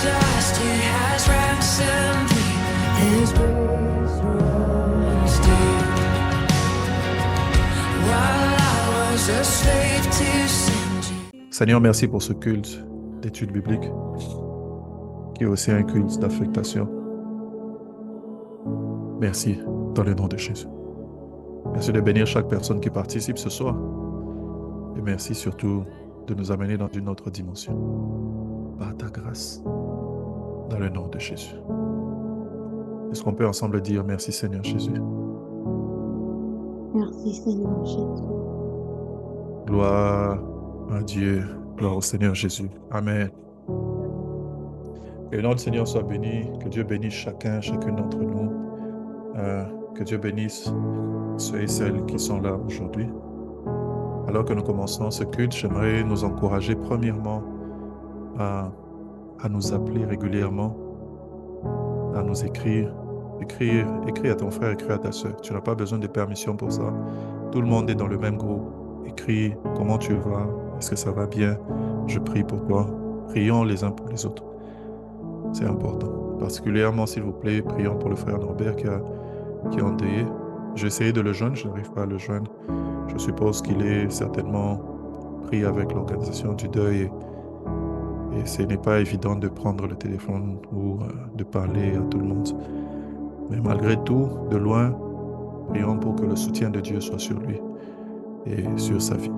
dust, He has ransomed me. His grace runs deep. While I was a slave to sin. Seigneur, merci pour ce culte d'études bibliques, qui est aussi un culte d'affectation. Merci, dans le nom de Jésus. Merci de bénir chaque personne qui participe ce soir. Et merci surtout de nous amener dans une autre dimension. Par ta grâce, dans le nom de Jésus. Est-ce qu'on peut ensemble dire merci Seigneur Jésus? Merci Seigneur Jésus. Gloire à Dieu, gloire au Seigneur Jésus. Amen. Que le nom du Seigneur soit béni, que Dieu bénisse chacune d'entre nous, que Dieu bénisse ceux et celles qui sont là aujourd'hui. Alors que nous commençons ce culte, j'aimerais nous encourager premièrement à nous appeler régulièrement, à nous écrire. Écris à ton frère, écris à ta soeur. Tu n'as pas besoin de permission pour ça. Tout le monde est dans le même groupe. Écris comment tu vas, est-ce que ça va bien, je prie pour toi. Prions les uns pour les autres. C'est important. Particulièrement, s'il vous plaît, prions pour le frère Norbert qui est endeuillé. J'ai essayé de le joindre, je n'arrive pas à le joindre. Je suppose qu'il est certainement pris avec l'organisation du deuil et ce n'est pas évident de prendre le téléphone ou de parler à tout le monde. Mais malgré tout, de loin, prions pour que le soutien de Dieu soit sur lui et sur sa vie.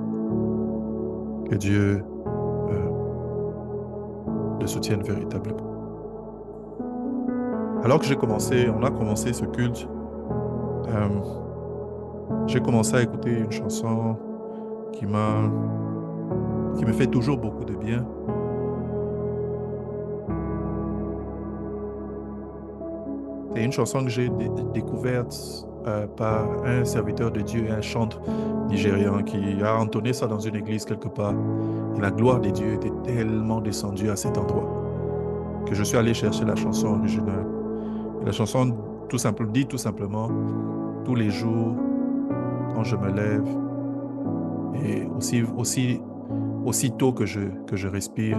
Que Dieu le soutienne véritablement. Alors que on a commencé ce culte, j'ai commencé à écouter une chanson qui me fait toujours beaucoup de bien. C'est une chanson que j'ai découverte par un serviteur de Dieu, un chanteur nigérian qui a entonné ça dans une église quelque part. Et la gloire de Dieu était tellement descendue à cet endroit que je suis allé chercher la chanson originale. Et la chanson dit tout simplement, tous les jours, quand je me lève, et aussitôt que je respire,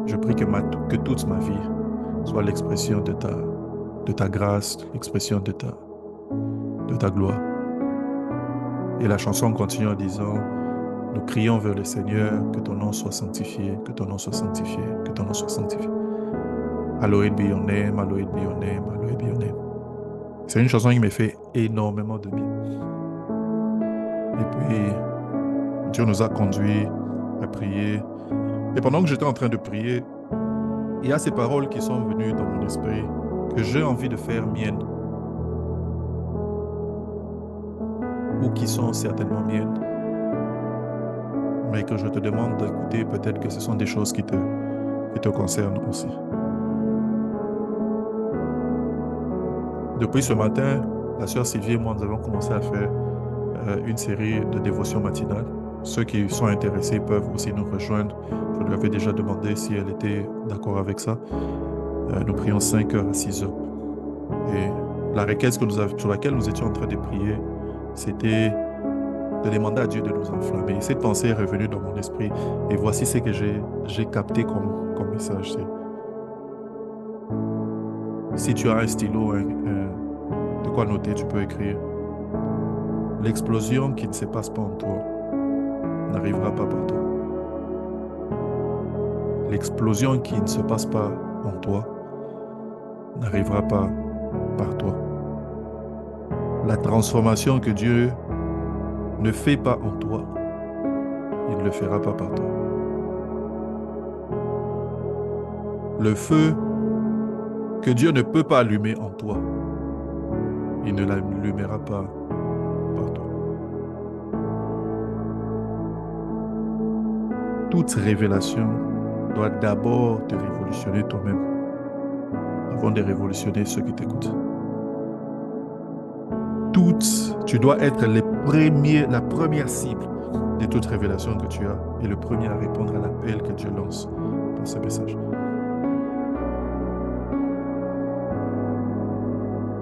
je prie que toute ma vie soit l'expression de ta grâce, l'expression de ta gloire. Et la chanson continue en disant, nous crions vers le Seigneur, que ton nom soit sanctifié, que ton nom soit sanctifié, que ton nom soit sanctifié. Hallowed be your name, hallowed be your name, hallowed be your name. C'est une chanson qui me fait énormément de bien. Et puis, Dieu nous a conduits à prier. Et pendant que j'étais en train de prier, il y a ces paroles qui sont venues dans mon esprit que j'ai envie de faire miennes. Ou qui sont certainement miennes. Mais que je te demande d'écouter, peut-être que ce sont des choses qui te concernent aussi. Depuis ce matin, la sœur Sylvie et moi, nous avons commencé à faire une série de dévotions matinales. Ceux qui sont intéressés peuvent aussi nous rejoindre. Je lui avais déjà demandé si elle était d'accord avec ça. Nous prions 5 heures à 6 heures. Et la requête sur laquelle nous étions en train de prier, c'était de demander à Dieu de nous enflammer. Et cette pensée est revenue dans mon esprit. Et voici ce que j'ai capté comme message. Si tu as un stylo, de quoi noter, tu peux écrire. L'explosion qui ne se passe pas en toi n'arrivera pas par toi. L'explosion qui ne se passe pas en toi n'arrivera pas par toi. La transformation que Dieu ne fait pas en toi, il ne le fera pas par toi. Le feu que Dieu ne peut pas allumer en toi, il ne l'allumera pas par toi. Toute révélation doit d'abord te révolutionner toi-même avant de révolutionner ceux qui t'écoutent. Tu dois être la première cible de toute révélation que tu as et le premier à répondre à l'appel que Dieu lance dans ce message.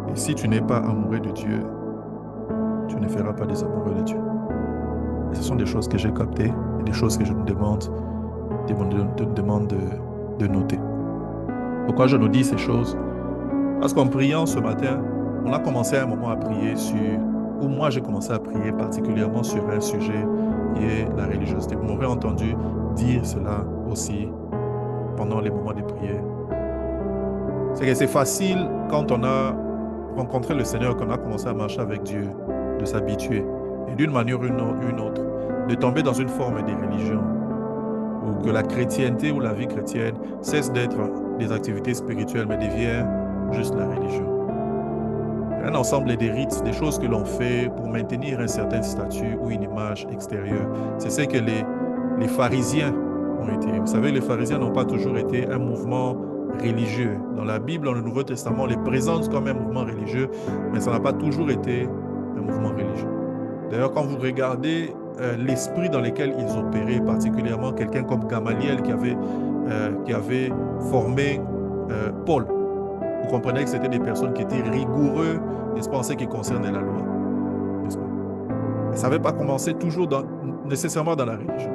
Et si tu n'es pas amoureux de Dieu, tu ne feras pas des amoureux de Dieu. Et ce sont des choses que j'ai captées et des choses que je me demande de noter. Pourquoi je nous dis ces choses? Parce qu'en priant ce matin, on a commencé à un moment à prier ou moi j'ai commencé à prier particulièrement sur un sujet qui est la religiosité. Vous m'aurez entendu dire cela aussi pendant les moments de prière. C'est que c'est facile quand on a rencontré le Seigneur, qu'on a commencé à marcher avec Dieu, de s'habituer, et d'une manière ou une autre, de tomber dans une forme de religion, ou que la chrétienté ou la vie chrétienne cesse d'être des activités spirituelles, mais devient juste la religion. Un ensemble des rites, des choses que l'on fait pour maintenir un certain statut ou une image extérieure. C'est ce que les pharisiens ont été. Vous savez, les pharisiens n'ont pas toujours été un mouvement religieux. Dans la Bible, dans le Nouveau Testament, on les présente comme un mouvement religieux, mais ça n'a pas toujours été un mouvement religieux. D'ailleurs, quand vous regardez l'esprit dans lequel ils opéraient, particulièrement quelqu'un comme Gamaliel qui avait formé Paul, vous comprenez que c'était des personnes qui étaient rigoureux, n'est-ce pas, en ce qui concernait la loi, n'est-ce pas? Ça n'avait pas commencé toujours nécessairement dans la religion.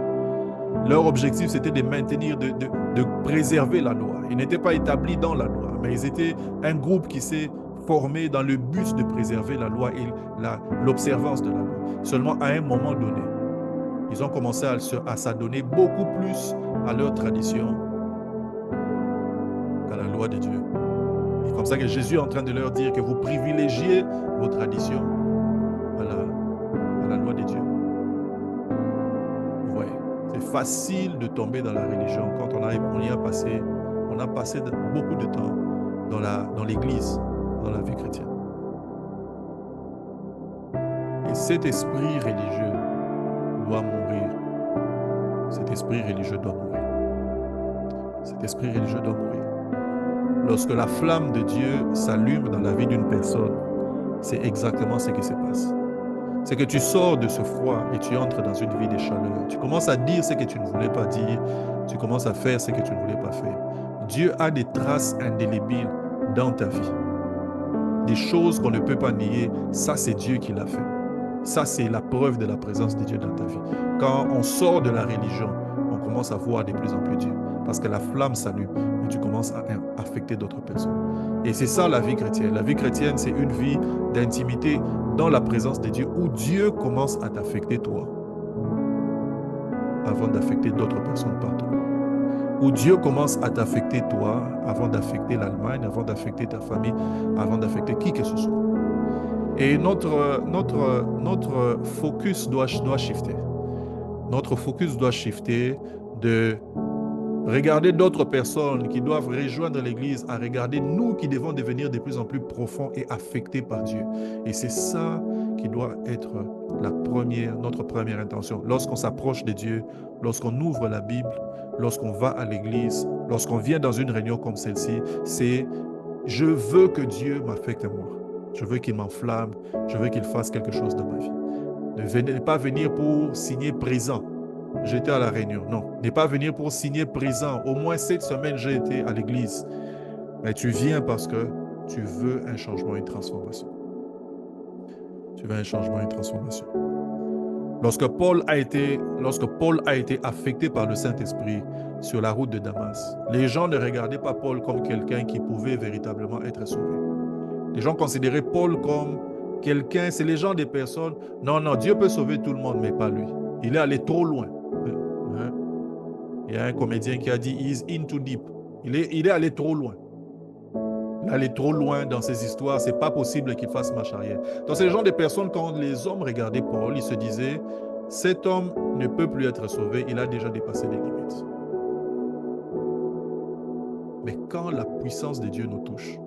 Leur objectif, c'était de maintenir, de préserver la loi. Ils n'étaient pas établis dans la loi, mais ils étaient un groupe qui s'est formé dans le but de préserver la loi et l'observance de la loi. Seulement, à un moment donné, ils ont commencé à s'adonner beaucoup plus à leur tradition qu'à la loi de Dieu. C'est comme ça que Jésus est en train de leur dire que vous privilégiez vos traditions à la loi de Dieu. Vous voyez, c'est facile de tomber dans la religion quand on a passé beaucoup de temps dans l'Église, dans la vie chrétienne. Et cet esprit religieux doit mourir. Cet esprit religieux doit mourir. Cet esprit religieux doit mourir. Lorsque la flamme de Dieu s'allume dans la vie d'une personne, c'est exactement ce qui se passe. C'est que tu sors de ce froid et tu entres dans une vie de chaleur. Tu commences à dire ce que tu ne voulais pas dire. Tu commences à faire ce que tu ne voulais pas faire. Dieu a des traces indélébiles dans ta vie. Des choses qu'on ne peut pas nier, ça c'est Dieu qui l'a fait. Ça c'est la preuve de la présence de Dieu dans ta vie. Quand on sort de la religion, on commence à voir de plus en plus Dieu. Parce que la flamme s'allume et tu commences à affecter d'autres personnes. Et c'est ça la vie chrétienne. La vie chrétienne, c'est une vie d'intimité dans la présence de Dieu où Dieu commence à t'affecter toi avant d'affecter d'autres personnes partout. Où Dieu commence à t'affecter toi avant d'affecter l'Allemagne, avant d'affecter ta famille, avant d'affecter qui que ce soit. Et notre focus doit shifter. Notre focus doit shifter de regarder d'autres personnes qui doivent rejoindre l'Église à regarder nous qui devons devenir de plus en plus profonds et affectés par Dieu. Et c'est ça qui doit être notre première intention. Lorsqu'on s'approche de Dieu, lorsqu'on ouvre la Bible, lorsqu'on va à l'Église, lorsqu'on vient dans une réunion comme celle-ci, c'est « Je veux que Dieu m'affecte à moi. Je veux qu'il m'enflamme. Je veux qu'il fasse quelque chose dans ma vie. » Ne pas venir pour signer présent. J'étais à la réunion. Non, ne pas venir pour signer présent. Au moins cette semaine, j'ai été à l'église. Mais tu viens parce que tu veux un changement, une transformation. Tu veux un changement, une transformation. Lorsque Paul a été affecté par le Saint-Esprit sur la route de Damas, les gens ne regardaient pas Paul comme quelqu'un qui pouvait véritablement être sauvé. Les gens considéraient Paul comme quelqu'un, c'est les gens des personnes, non, Dieu peut sauver tout le monde, mais pas lui. Il est allé trop loin. Il y a un comédien qui a dit « He's in too deep ». Il est allé trop loin. Il est allé trop loin dans ses histoires. Ce n'est pas possible qu'il fasse marche arrière. Donc, c'est le genre de personnes, quand les hommes regardaient Paul, ils se disaient « Cet homme ne peut plus être sauvé. Il a déjà dépassé les limites. » Mais quand la puissance de Dieu nous touche,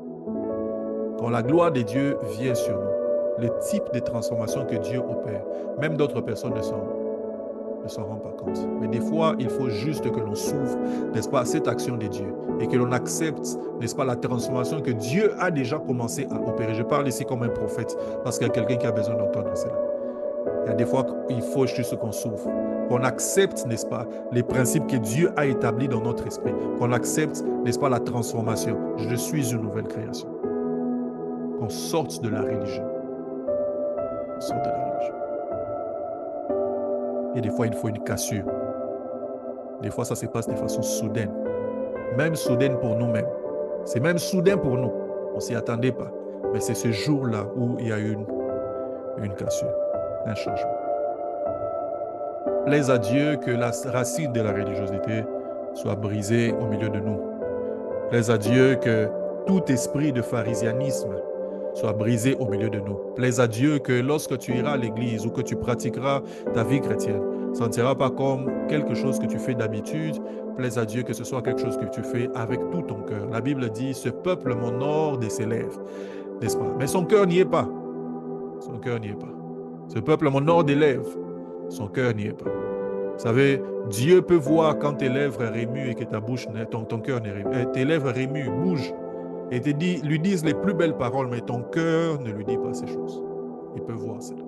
quand la gloire de Dieu vient sur nous, le type de transformation que Dieu opère, même d'autres personnes ne s'en rendent pas compte. Mais des fois, il faut juste que l'on s'ouvre, n'est-ce pas, à cette action de Dieu et que l'on accepte, n'est-ce pas, la transformation que Dieu a déjà commencé à opérer. Je parle ici comme un prophète parce qu'il y a quelqu'un qui a besoin d'entendre cela. Il y a des fois qu'il faut juste qu'on s'ouvre, qu'on accepte, n'est-ce pas, les principes que Dieu a établis dans notre esprit, qu'on accepte, n'est-ce pas, la transformation. Je suis une nouvelle création. Qu'on sorte de la religion. On sorte de la religion. Et des fois, il faut une cassure. Des fois, ça se passe de façon soudaine. même soudaine pour nous-mêmes. C'est même soudain pour nous. On ne s'y attendait pas. Mais c'est ce jour-là où il y a eu une cassure, un changement. Plaise à Dieu que la racine de la religiosité soit brisée au milieu de nous. Plaise à Dieu que tout esprit de pharisianisme soit brisé au milieu de nous. Plaise à Dieu que lorsque tu iras à l'église ou que tu pratiqueras ta vie chrétienne, ça ne sera pas comme quelque chose que tu fais d'habitude. Plaise à Dieu que ce soit quelque chose que tu fais avec tout ton cœur. La Bible dit, ce peuple m'honore de ses lèvres, n'est-ce pas? Mais son cœur n'y est pas. Son cœur n'y est pas. Ce peuple m'honore des lèvres, son cœur n'y est pas. Vous savez, Dieu peut voir quand tes lèvres remuent et que ta bouche, ton cœur n'est remué. Tes lèvres remuent, bougent, et lui disent les plus belles paroles, mais ton cœur ne lui dit pas ces choses. Il peut voir cela.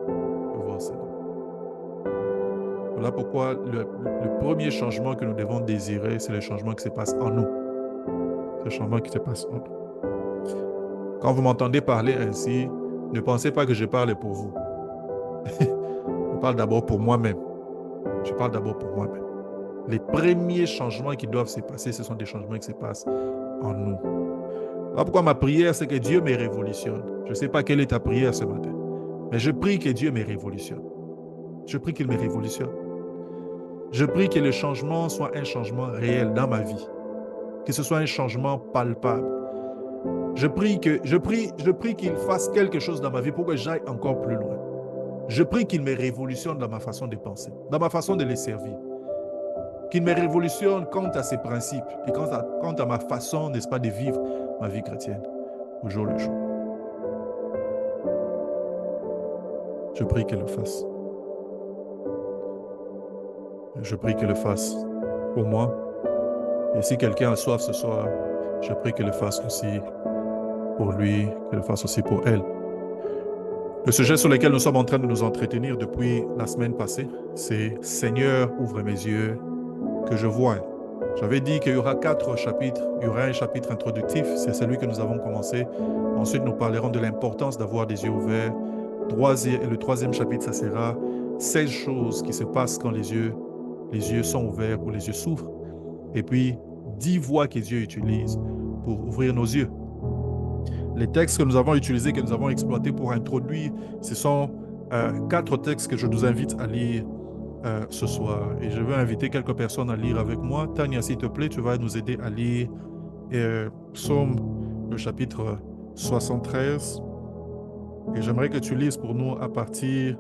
Il peut voir cela. Voilà pourquoi le premier changement que nous devons désirer, c'est le changement qui se passe en nous. C'est le changement qui se passe en nous. Quand vous m'entendez parler ainsi, ne pensez pas que je parle pour vous. Je parle d'abord pour moi-même. Je parle d'abord pour moi-même. Les premiers changements qui doivent se passer, ce sont des changements qui se passent en nous. Voilà pourquoi ma prière, c'est que Dieu me révolutionne. Je ne sais pas quelle est ta prière ce matin, mais je prie que Dieu me révolutionne. Je prie qu'il me révolutionne. Je prie que le changement soit un changement réel dans ma vie, que ce soit un changement palpable. Je prie qu'il fasse quelque chose dans ma vie pour que j'aille encore plus loin. Je prie qu'il me révolutionne dans ma façon de penser, dans ma façon de les servir. Qu'il me révolutionne quant à ses principes et quant à ma façon, n'est-ce pas, de vivre ma vie chrétienne au jour le jour. Je prie qu'il le fasse. Je prie qu'il le fasse pour moi. Et si quelqu'un a soif ce soir, je prie qu'il le fasse aussi pour lui, qu'il le fasse aussi pour elle. Le sujet sur lequel nous sommes en train de nous entretenir depuis la semaine passée, c'est « Seigneur, ouvre mes yeux, que je vois ». J'avais dit qu'il y aura 4 chapitres. Il y aura un chapitre introductif, c'est celui que nous avons commencé. Ensuite, nous parlerons de l'importance d'avoir des yeux ouverts. Le 3e chapitre, ça sera 16 choses qui se passent quand les yeux sont ouverts ou les yeux s'ouvrent. Et puis, 10 voies que Dieu utilise pour ouvrir nos yeux. Les textes que nous avons utilisés, que nous avons exploités pour introduire, ce sont 4 textes que je vous invite à lire ce soir. Et je veux inviter quelques personnes à lire avec moi. Tania, s'il te plaît, tu vas nous aider à lire Psaume, le chapitre 73. Et j'aimerais que tu lises pour nous à partir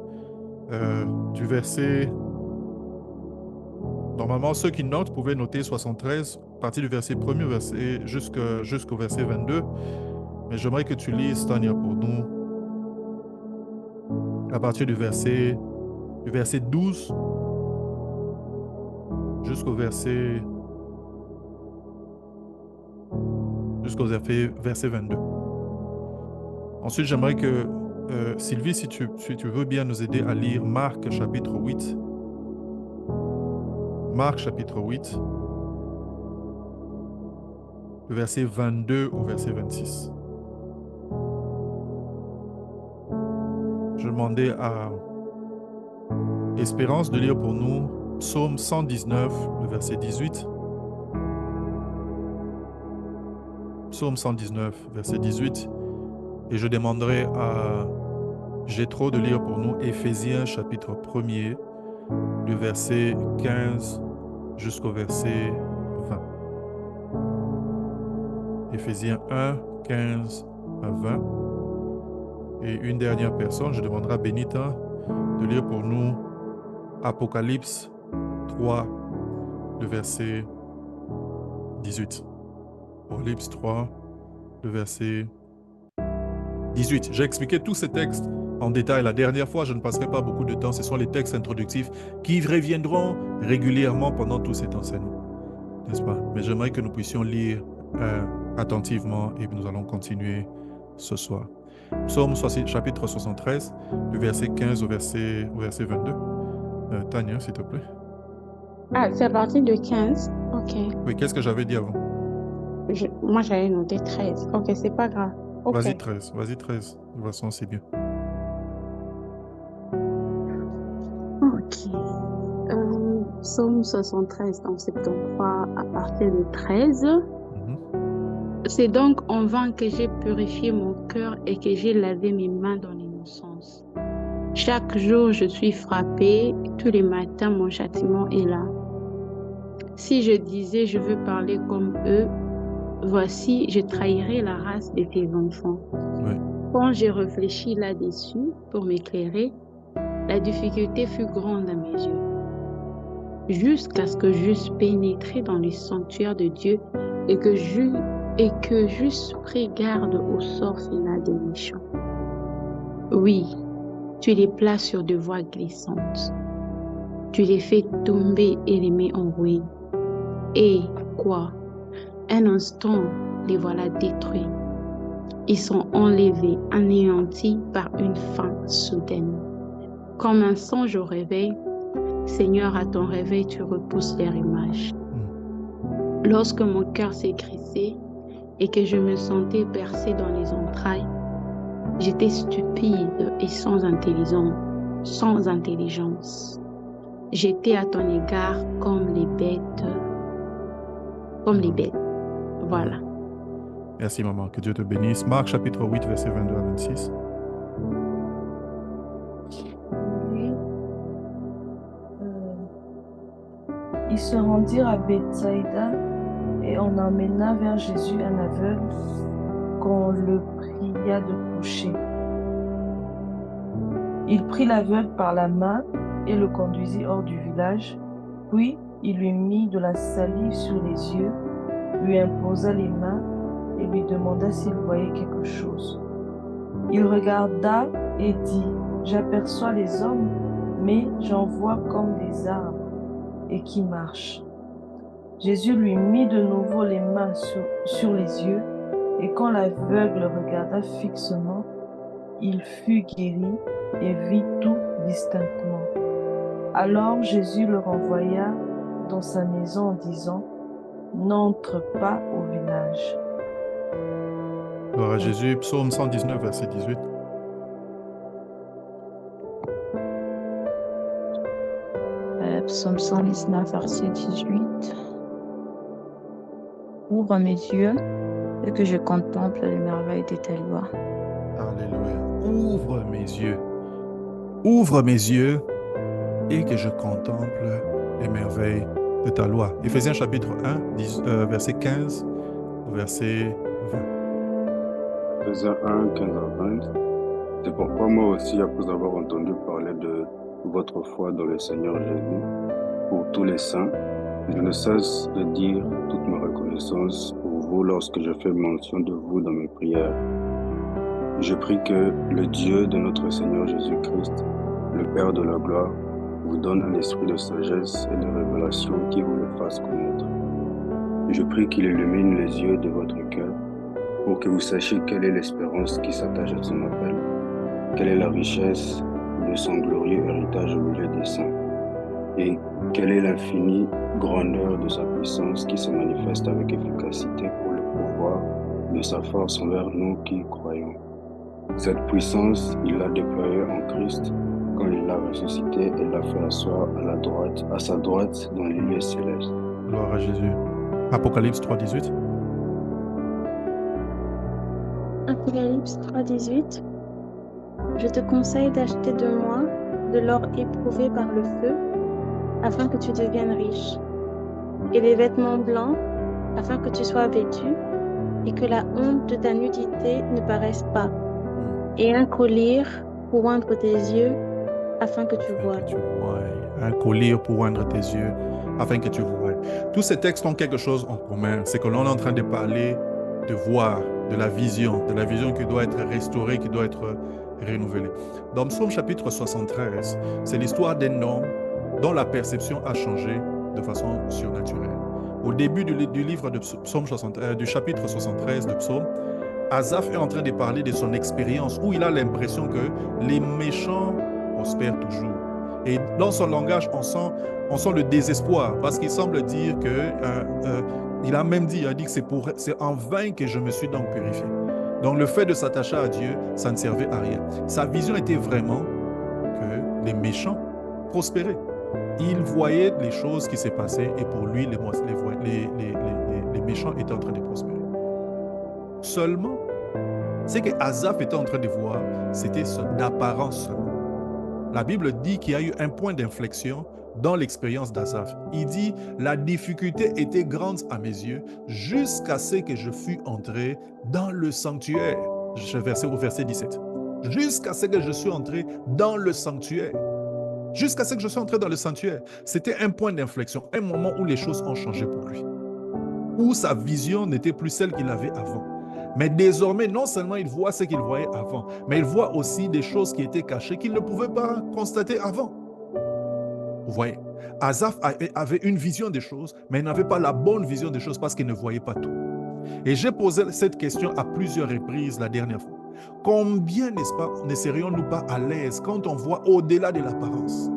du verset... Normalement, ceux qui notent pouvaient noter 73, à partir du verset 1er jusqu'au verset 22. Mais j'aimerais que tu lises, Tania, pour nous, à partir du verset 12 jusqu'au verset 22. Ensuite, j'aimerais que Sylvie, si tu veux bien nous aider à lire Marc chapitre 8. Marc chapitre 8, le verset 22 au verset 26. Je demandais à Espérance de lire pour nous Psaume 119, le verset 18. Psaume 119, verset 18. Et je demanderai à Jétro de lire pour nous Éphésiens chapitre 1er, du verset 15 jusqu'au verset 20. Éphésiens 1, 15 à 20. Et une dernière personne, je demanderai à Benita de lire pour nous Apocalypse 3, le verset 18. Apocalypse 3, le verset 18. J'ai expliqué tous ces textes en détail la dernière fois, je ne passerai pas beaucoup de temps. Ce sont les textes introductifs qui reviendront régulièrement pendant tous cet enseignement, n'est-ce pas? Mais j'aimerais que nous puissions lire attentivement et nous allons continuer ce soir. Psaume chapitre 73, du verset 15 au verset 22. Tania, s'il te plaît. Ah, c'est à partir de 15. Ok. Oui, qu'est-ce que j'avais dit avant? Moi, j'avais noté 13. Ok, c'est pas grave. Okay. Vas-y 13. De toute façon, c'est bien. Ok. Psaume 73, dans 73, à partir de 13. Mhm. C'est donc en vain que j'ai purifié mon cœur et que j'ai lavé mes mains dans l'innocence. Chaque jour, je suis frappée, tous les matins, mon châtiment est là. Si je disais, je veux parler comme eux, voici, je trahirais la race de tes enfants. Oui. Quand j'ai réfléchi là-dessus pour m'éclairer, la difficulté fut grande à mes yeux, jusqu'à ce que j'eusse pénétré dans le sanctuaire de Dieu et que j'eusse pris garde au sort final des méchants. Oui, tu les places sur de voies glissantes. Tu les fais tomber et les mets en ruine. Et quoi? Un instant, les voilà détruits. Ils sont enlevés, anéantis par une fin soudaine. Comme un songe au réveil, Seigneur, à ton réveil, tu repousses leur image. Lorsque mon cœur s'est crissé et que je me sentais bercé dans les entrailles, j'étais stupide et sans intelligence. J'étais à ton égard comme les bêtes. Voilà. Merci, maman. Que Dieu te bénisse. Marc, chapitre 8, versets 22 à 26. Ils se rendirent à Bethsaïda et on emmena vers Jésus un aveugle qu'on le pria de coucher. Il prit l'aveugle par la main et le conduisit hors du village, puis il lui mit de la salive sur les yeux, lui imposa les mains et lui demanda s'il voyait quelque chose. Il regarda et dit, « J'aperçois les hommes, mais j'en vois comme des arbres et qui marchent. » Jésus lui mit de nouveau les mains sur les yeux, et quand l'aveugle regarda fixement, il fut guéri et vit tout distinctement. Alors Jésus le renvoya dans sa maison en disant, « N'entre pas au village. » Gloire à Jésus. Psaume 119, verset 18. Psaume 119, verset 18. Ouvre mes yeux et que je contemple les merveilles de tes lois. Alléluia. Ouvre mes yeux. Ouvre mes yeux et que je contemple les merveilles de ta loi. Éphésiens chapitre 1, verset 15 au verset 20. Éphésiens 1, 15 à 20. C'est pourquoi moi aussi, après avoir entendu parler de votre foi dans le Seigneur Jésus, pour tous les saints, je ne cesse de dire toute ma reconnaissance pour vous lorsque je fais mention de vous dans mes prières. Je prie que le Dieu de notre Seigneur Jésus-Christ, le Père de la gloire, vous donne un esprit de sagesse et de révélation qui vous le fasse connaître. Je prie qu'il illumine les yeux de votre cœur pour que vous sachiez quelle est l'espérance qui s'attache à son appel, quelle est la richesse de son glorieux héritage au milieu des saints, et quelle est l'infinie grandeur de sa puissance qui se manifeste avec efficacité pour le pouvoir de sa force envers nous qui croyons. Cette puissance, il l'a déployée en Christ quand il l'a ressuscité et l'a fait asseoir à sa droite dans les lieux célestes. Gloire à Jésus. Apocalypse 3, 18. Apocalypse 3, 18. Je te conseille d'acheter de moi de l'or éprouvé par le feu, afin que tu deviennes riche, et des vêtements blancs, afin que tu sois vêtu, et que la honte de ta nudité ne paraisse pas, et un collier pour oindre tes yeux, afin que tu vois. Un collier pour oindre tes yeux, afin que tu vois. Tous ces textes ont quelque chose en commun, c'est que l'on est en train de parler de voir, de la vision qui doit être restaurée, qui doit être renouvelée. Dans Psaume chapitre 73, c'est l'histoire d'un homme dont la perception a changé de façon surnaturelle. Au début du livre de Psaume 73, du chapitre 73 de Psaume, Asaph est en train de parler de son expérience où il a l'impression que les méchants prospèrent toujours. Et dans son langage, on sent le désespoir parce qu'il semble dire que, il a même dit, que c'est en vain que je me suis donc purifié. Donc le fait de s'attacher à Dieu, ça ne servait à rien. Sa vision était vraiment que les méchants prospéraient. il voyait les choses qui se passaient et pour lui, les méchants étaient en train de prospérer. Seulement, ce que Asaph était en train de voir, c'était d'apparence seulement. La Bible dit qu'il y a eu un point d'inflexion dans l'expérience d'Asaph. Il dit, la difficulté était grande à mes yeux jusqu'à ce que je fus entré dans le sanctuaire. Je vais au verset 17. Jusqu'à ce que je suis entré dans le sanctuaire. Jusqu'à ce que je sois entré dans le sanctuaire. C'était un point d'inflexion, un moment où les choses ont changé pour lui. Où sa vision n'était plus celle qu'il avait avant. Mais désormais, non seulement il voit ce qu'il voyait avant, mais il voit aussi des choses qui étaient cachées qu'il ne pouvait pas constater avant. Vous voyez, Asaph avait une vision des choses, mais il n'avait pas la bonne vision des choses parce qu'il ne voyait pas tout. Et j'ai posé cette question à plusieurs reprises la dernière fois. Combien, n'est-ce pas, ne serions-nous pas à l'aise quand on voit au-delà de l'apparence?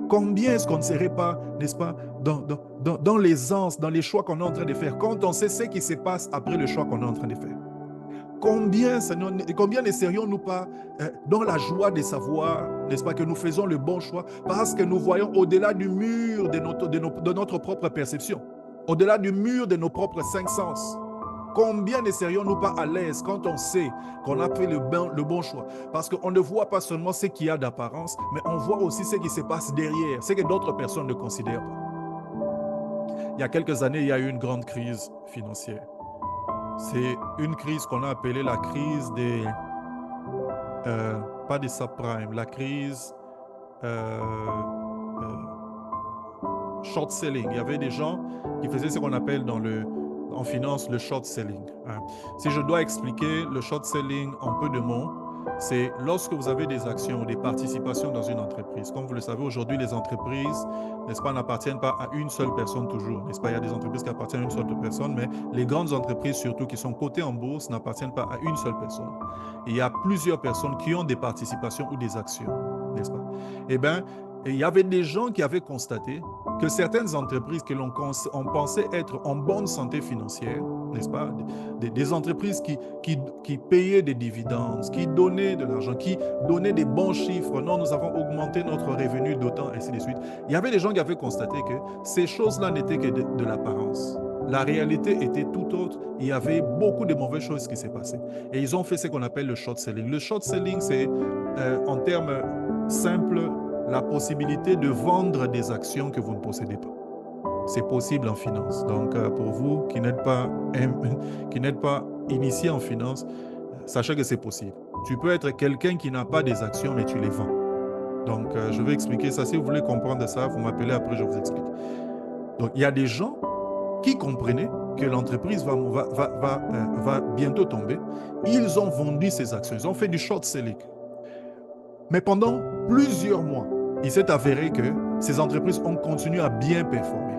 Combien est-ce qu'on ne serait pas, n'est-ce pas, dans l'aisance, dans les choix qu'on est en train de faire, quand on sait ce qui se passe après le choix qu'on est en train de faire? Combien ne serions-nous pas dans la joie de savoir, n'est-ce pas, que nous faisons le bon choix parce que nous voyons au-delà du mur de notre propre perception, au-delà du mur de nos propres cinq sens? Combien ne serions-nous pas à l'aise quand on sait qu'on a fait le bon choix? Parce qu'on ne voit pas seulement ce qu'il y a d'apparence, mais on voit aussi ce qui se passe derrière, ce que d'autres personnes ne considèrent pas. Il y a quelques années, il y a eu une grande crise financière. C'est une crise qu'on a appelée la crise des... pas des subprimes, la crise short selling. Il y avait des gens qui faisaient ce qu'on appelle en finance le short selling. Si je dois expliquer le short selling en peu de mots, c'est lorsque vous avez des actions ou des participations dans une entreprise. Comme vous le savez, aujourd'hui, les entreprises, n'est-ce pas, n'appartiennent pas à une seule personne toujours. N'est-ce pas, il y a des entreprises qui appartiennent à une seule personne, mais les grandes entreprises, surtout qui sont cotées en bourse, n'appartiennent pas à une seule personne. Et il y a plusieurs personnes qui ont des participations ou des actions, n'est-ce pas? Eh bien, il y avait des gens qui avaient constaté que certaines entreprises que l'on pensait être en bonne santé financière, n'est-ce pas, des entreprises qui payaient des dividendes, qui donnaient de l'argent, qui donnaient des bons chiffres, non, nous avons augmenté notre revenu d'autant, ainsi de suite. Il y avait des gens qui avaient constaté que ces choses-là n'étaient que de l'apparence. La réalité était tout autre. Il y avait beaucoup de mauvaises choses qui s'est passées. Et ils ont fait ce qu'on appelle le short selling. Le short selling, c'est, en termes simples, la possibilité de vendre des actions que vous ne possédez pas. C'est possible en finance. Donc, pour vous qui n'êtes pas initié en finance, sachez que c'est possible. Tu peux être quelqu'un qui n'a pas des actions, mais tu les vends. Donc, je vais expliquer ça. Si vous voulez comprendre ça, vous m'appelez après, je vous explique. Donc, il y a des gens qui comprenaient que l'entreprise va bientôt tomber. Ils ont vendu ces actions. Ils ont fait du short selling. Mais pendant plusieurs mois, il s'est avéré que ces entreprises ont continué à bien performer,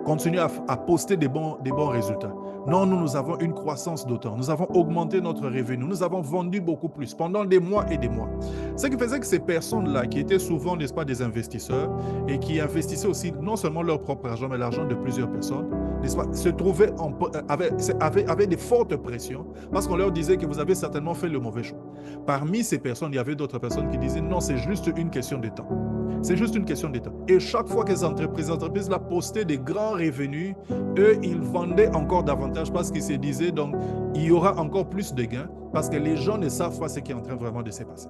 continué à poster des bons résultats. Non, nous avons une croissance d'autant. Nous avons augmenté notre revenu. Nous avons vendu beaucoup plus pendant des mois et des mois. Ce qui faisait que ces personnes-là, qui étaient souvent, n'est-ce pas, des investisseurs et qui investissaient aussi non seulement leur propre argent, mais l'argent de plusieurs personnes, n'est-ce pas, se trouvaient avaient des fortes pressions parce qu'on leur disait que vous avez certainement fait le mauvais choix. Parmi ces personnes, il y avait d'autres personnes qui disaient non, c'est juste une question de temps. C'est juste une question de temps. Et chaque fois que les entreprises là postaient des grands revenus, eux, ils vendaient encore davantage parce qu'ils se disaient donc il y aura encore plus de gains parce que les gens ne savent pas ce qui est en train vraiment de se passer.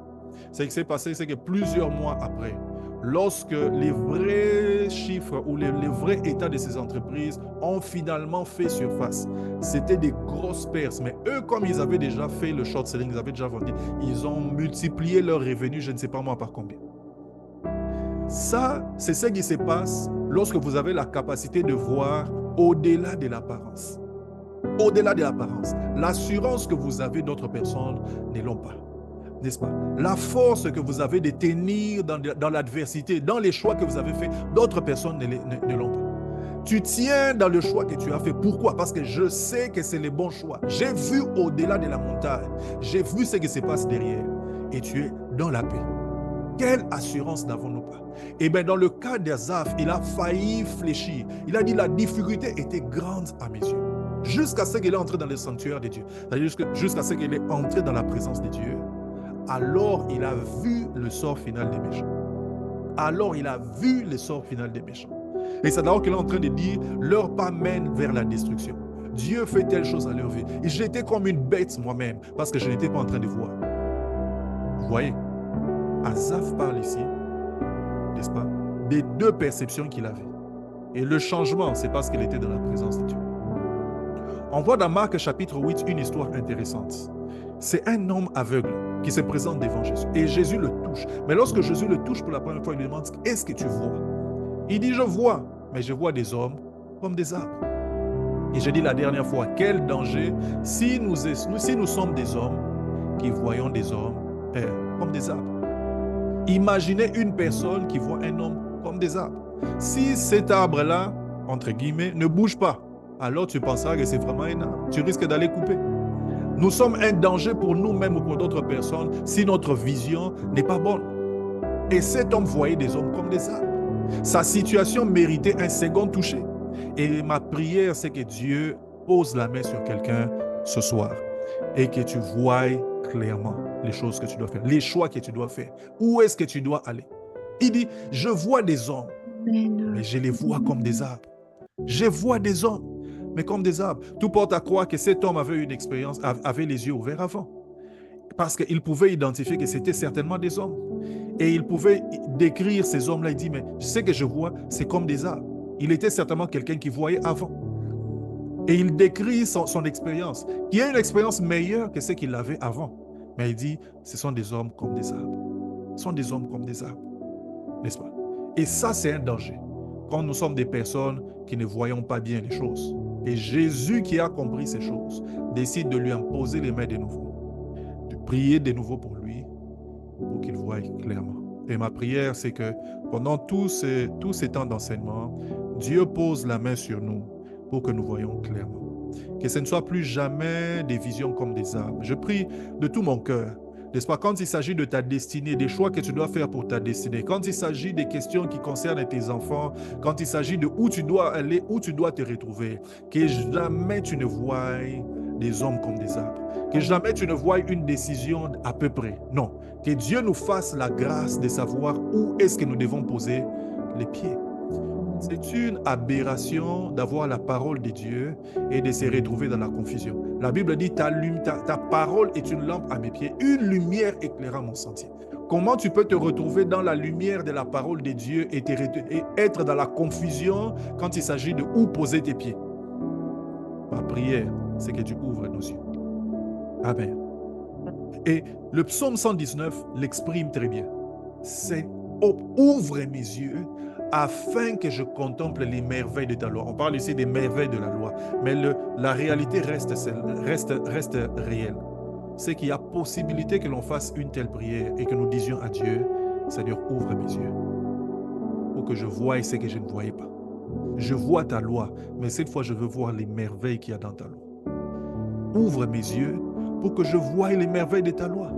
Ce qui s'est passé, c'est que plusieurs mois après, lorsque les vrais chiffres ou les vrais états de ces entreprises ont finalement fait surface, c'était des grosses pertes. Mais eux, comme ils avaient déjà fait le short selling, ils avaient déjà vendu, ils ont multiplié leurs revenus, je ne sais pas moi par combien. Ça, c'est ce qui se passe lorsque vous avez la capacité de voir au-delà de l'apparence. Au-delà de l'apparence. L'assurance que vous avez d'autres personnes ne l'ont pas. N'est-ce pas? La force que vous avez de tenir dans l'adversité, dans les choix que vous avez faits, d'autres personnes ne l'ont pas. Tu tiens dans le choix que tu as fait. Pourquoi? Parce que je sais que c'est le bon choix. J'ai vu au-delà de la montagne. J'ai vu ce qui se passe derrière. Et tu es dans la paix. Quelle assurance n'avons-nous pas? Eh bien, dans le cas d'Asaph, il a failli fléchir. Il a dit la difficulté était grande à mes yeux. Jusqu'à ce qu'il est entré dans le sanctuaire de Dieu. C'est-à-dire jusqu'à ce qu'il est entré dans la présence de Dieu. Alors, il a vu le sort final des méchants. Alors il a vu le sort final des méchants. Et c'est alors qu'il est en train de dire, leur pas mène vers la destruction. Dieu fait telle chose à leur vie. Et j'étais comme une bête moi-même, parce que je n'étais pas en train de voir. Vous voyez, Asaph parle ici, n'est-ce pas, des deux perceptions qu'il avait. Et le changement, c'est parce qu'il était dans la présence de Dieu. On voit dans Marc chapitre 8 une histoire intéressante. C'est un homme aveugle qui se présente devant Jésus. Et Jésus le touche. Mais lorsque Jésus le touche pour la première fois, il lui demande, est-ce que tu vois? Il dit, je vois, mais je vois des hommes comme des arbres. Et j'ai dit la dernière fois, quel danger si nous sommes des hommes qui voyons des hommes comme des arbres. Imaginez une personne qui voit un homme comme des arbres. Si cet arbre-là, entre guillemets, ne bouge pas, alors tu penseras que c'est vraiment un arbre. Tu risques d'aller couper. Nous sommes un danger pour nous-mêmes ou pour d'autres personnes si notre vision n'est pas bonne. Et cet homme voyait des hommes comme des arbres. Sa situation méritait un second toucher. Et ma prière, c'est que Dieu pose la main sur quelqu'un ce soir et que tu voies clairement les choses que tu dois faire, les choix que tu dois faire. Où est-ce que tu dois aller? Il dit, je vois des hommes, mais je les vois comme des arbres. Je vois des hommes, mais comme des arbres. Tout porte à croire que cet homme avait une expérience, avait les yeux ouverts avant. Parce qu'il pouvait identifier que c'était certainement des hommes. Et il pouvait décrire ces hommes-là. Il dit, mais je sais que je vois, c'est comme des arbres. Il était certainement quelqu'un qui voyait avant. Et il décrit son expérience, qui est une expérience meilleure que ce qu'il avait avant. Mais il dit, ce sont des hommes comme des arbres. Ce sont des hommes comme des arbres. N'est-ce pas? Et ça, c'est un danger. Quand nous sommes des personnes qui ne voyons pas bien les choses. Et Jésus, qui a compris ces choses, décide de lui imposer les mains de nouveau. De prier de nouveau pour lui, pour qu'il voie clairement. Et ma prière, c'est que pendant tous ces temps d'enseignement, Dieu pose la main sur nous pour que nous voyions clairement. Que ce ne soit plus jamais des visions comme des arbres. Je prie de tout mon cœur, n'est-ce pas, quand il s'agit de ta destinée, des choix que tu dois faire pour ta destinée, quand il s'agit des questions qui concernent tes enfants, quand il s'agit de où tu dois aller, où tu dois te retrouver, que jamais tu ne voies des hommes comme des arbres. Que jamais tu ne voies une décision à peu près. Non. Que Dieu nous fasse la grâce de savoir où est-ce que nous devons poser les pieds. C'est une aberration d'avoir la parole de Dieu et de se retrouver dans la confusion. La Bible dit, ta parole est une lampe à mes pieds, une lumière éclairant mon sentier. Comment tu peux te retrouver dans la lumière de la parole de Dieu et être dans la confusion quand il s'agit de où poser tes pieds? Ma prière, c'est que tu ouvres nos yeux. Amen. Et le psaume 119 l'exprime très bien. C'est ouvre mes yeux afin que je contemple les merveilles de ta loi. On parle ici des merveilles de la loi, mais la réalité reste réelle. C'est qu'il y a possibilité que l'on fasse une telle prière et que nous disions à Dieu, Seigneur, ouvre mes yeux pour que je voie ce que je ne voyais pas. Je vois ta loi, mais cette fois je veux voir les merveilles qu'il y a dans ta loi. Ouvre mes yeux pour que je voie les merveilles de ta loi.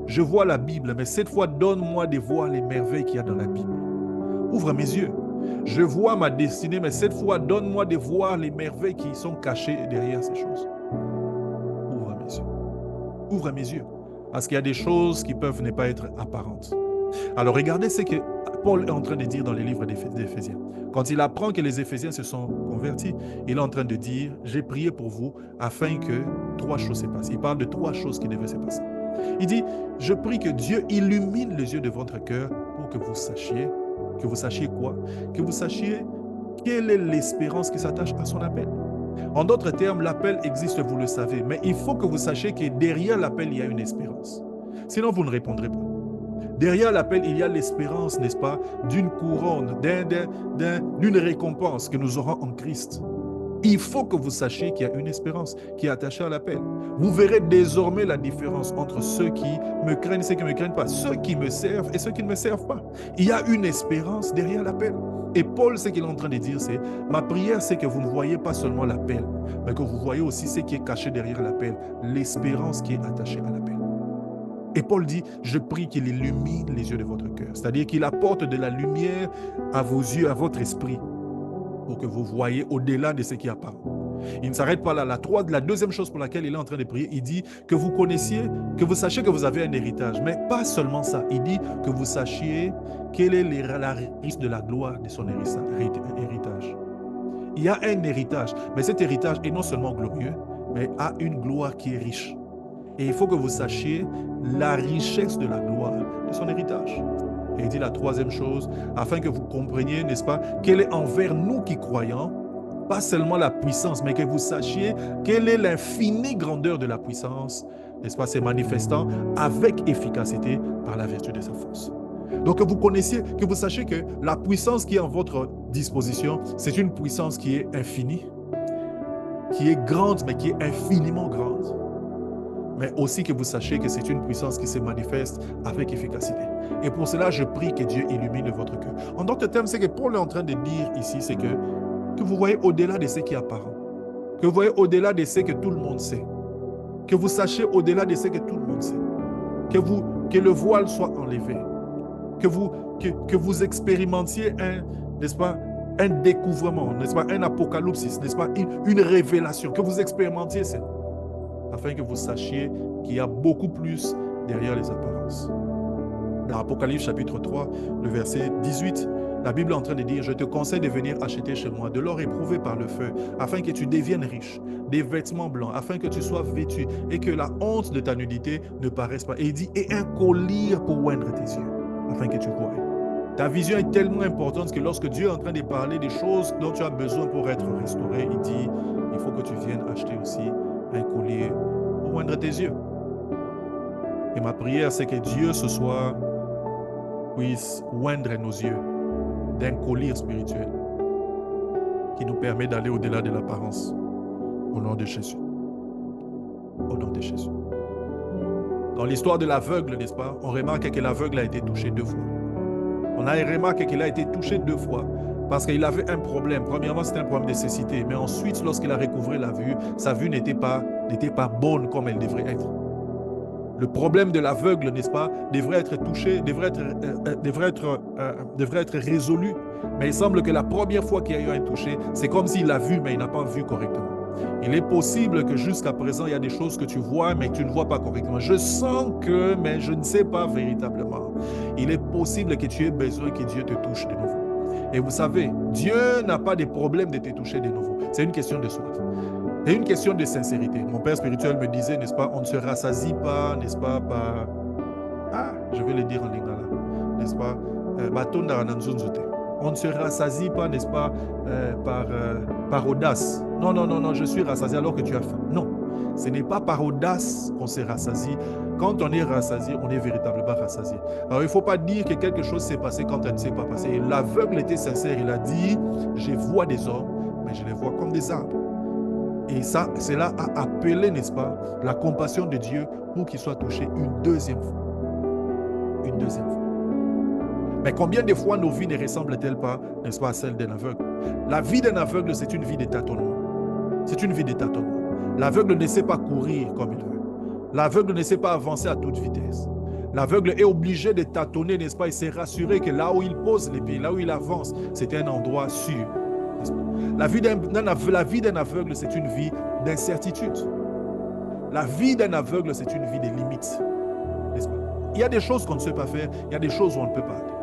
Je vois la Bible, mais cette fois donne-moi de voir les merveilles qu'il y a dans la Bible. Ouvre mes yeux. Je vois ma destinée, mais cette fois donne-moi de voir les merveilles qui sont cachées derrière ces choses. Ouvre mes yeux. Ouvre mes yeux. Parce qu'il y a des choses qui peuvent ne pas être apparentes. Alors regardez ce que Paul est en train de dire dans les livres d'Éphésiens. Quand il apprend que les Éphésiens se sont convertis, il est en train de dire, j'ai prié pour vous afin que 3 choses se passent. Il parle de 3 choses qui devaient se passer. Il dit, je prie que Dieu illumine les yeux de votre cœur pour que vous sachiez quoi? Que vous sachiez quelle est l'espérance qui s'attache à son appel. En d'autres termes, l'appel existe, vous le savez, mais il faut que vous sachiez que derrière l'appel, il y a une espérance. Sinon, vous ne répondrez pas. Derrière l'appel, il y a l'espérance, n'est-ce pas, d'une couronne, d'une récompense que nous aurons en Christ. Il faut que vous sachiez qu'il y a une espérance qui est attachée à l'appel. Vous verrez désormais la différence entre ceux qui me craignent et ceux qui ne me craignent pas, ceux qui me servent et ceux qui ne me servent pas. Il y a une espérance derrière l'appel. Et Paul, ce qu'il est en train de dire, c'est ma prière, c'est que vous ne voyez pas seulement l'appel, mais que vous voyez aussi ce qui est caché derrière l'appel, l'espérance qui est attachée à l'appel. Et Paul dit, je prie qu'il illumine les yeux de votre cœur, c'est-à-dire qu'il apporte de la lumière à vos yeux, à votre esprit, pour que vous voyez au-delà de ce qui est apparent. Il ne s'arrête pas là. La deuxième chose pour laquelle il est en train de prier, il dit que vous connaissiez, que vous sachiez que vous avez un héritage. Mais pas seulement ça. Il dit que vous sachiez quelle est la richesse de la gloire de son héritage. Il y a un héritage, mais cet héritage est non seulement glorieux, mais a une gloire qui est riche. Et il faut que vous sachiez la richesse de la gloire de son héritage. Et il dit la troisième chose, afin que vous compreniez, n'est-ce pas, quelle est envers nous qui croyons, pas seulement la puissance, mais que vous sachiez quelle est l'infinie grandeur de la puissance, n'est-ce pas, c'est manifestant avec efficacité par la vertu de sa force. Donc que vous connaissiez, que vous sachiez que la puissance qui est en votre disposition, c'est une puissance qui est infinie, qui est grande, mais qui est infiniment grande. Mais aussi que vous sachiez que c'est une puissance qui se manifeste avec efficacité. Et pour cela, je prie que Dieu illumine votre cœur. En d'autres termes, ce que Paul est en train de dire ici, c'est que vous voyez au-delà de ce qui est apparent, que vous voyez au-delà de ce que tout le monde sait, que vous sachiez au-delà de ce que tout le monde sait, que le voile soit enlevé, que vous expérimentiez n'est-ce pas, un découvrement, n'est-ce pas, un apocalypse, n'est-ce pas, une révélation, que vous expérimentiez cela, afin que vous sachiez qu'il y a beaucoup plus derrière les apparences. Dans Apocalypse chapitre 3, le verset 18, la Bible est en train de dire « Je te conseille de venir acheter chez moi de l'or éprouvé par le feu, afin que tu deviennes riche, des vêtements blancs, afin que tu sois vêtu et que la honte de ta nudité ne paraisse pas. » Et il dit « Et un collier pour oindre tes yeux, afin que tu voies. » Ta vision est tellement importante que lorsque Dieu est en train de parler des choses dont tu as besoin pour être restauré, il dit « Il faut que tu viennes acheter aussi un collier pour oindre tes yeux. » Et ma prière, c'est que Dieu ce soir puisse oindre nos yeux d'un collier spirituel qui nous permet d'aller au-delà de l'apparence. Au nom de Jésus. Au nom de Jésus. Dans l'histoire de l'aveugle, n'est-ce pas, on remarque que l'aveugle a été touché 2 fois. On a remarqué qu'il a été touché 2 fois parce qu'il avait un problème. Premièrement, c'était un problème de cécité. Mais ensuite, lorsqu'il a recouvré la vue, sa vue n'était pas bonne comme elle devrait être. Le problème de l'aveugle, n'est-ce pas, devrait être touché, devrait être résolu. Mais il semble que la première fois qu'il y a eu un touché, c'est comme s'il a vu, mais il n'a pas vu correctement. Il est possible que jusqu'à présent, il y a des choses que tu vois, mais que tu ne vois pas correctement. Je sens que, mais je ne sais pas véritablement. Il est possible que tu aies besoin que Dieu te touche de nouveau. Et vous savez, Dieu n'a pas de problème de te toucher de nouveau. C'est une question de soif. C'est une question de sincérité. Mon père spirituel me disait, n'est-ce pas, on ne se rassasie pas, n'est-ce pas, par... Ah, je vais le dire en lingala, n'est-ce pas, on ne se rassasie pas, n'est-ce pas, par audace. Non, non, non, non, je suis rassasié alors que tu as faim. Non, ce n'est pas par audace qu'on se rassasie. Quand on est rassasié, on est véritablement rassasié. Alors, il ne faut pas dire que quelque chose s'est passé quand elle ne s'est pas passé. L'aveugle était sincère. Il a dit, je vois des hommes, mais je les vois comme des arbres. Et ça, cela a appelé, n'est-ce pas, la compassion de Dieu pour qu'il soit touché une deuxième fois. Une deuxième fois. Mais combien de fois nos vies ne ressemblent-elles pas, n'est-ce pas, à celle d'un aveugle? La vie d'un aveugle, c'est une vie de tâtonnement. C'est une vie de tâtonnement. L'aveugle ne sait pas courir comme il veut. L'aveugle ne sait pas avancer à toute vitesse. L'aveugle est obligé de tâtonner, n'est-ce pas, et s'est rassuré que là où il pose les pieds, là où il avance, c'est un endroit sûr. La vie d'un aveugle, c'est une vie d'incertitude. La vie d'un aveugle, c'est une vie de limites. N'est-ce pas? Il y a des choses qu'on ne sait pas faire, il y a des choses où on ne peut pas aller.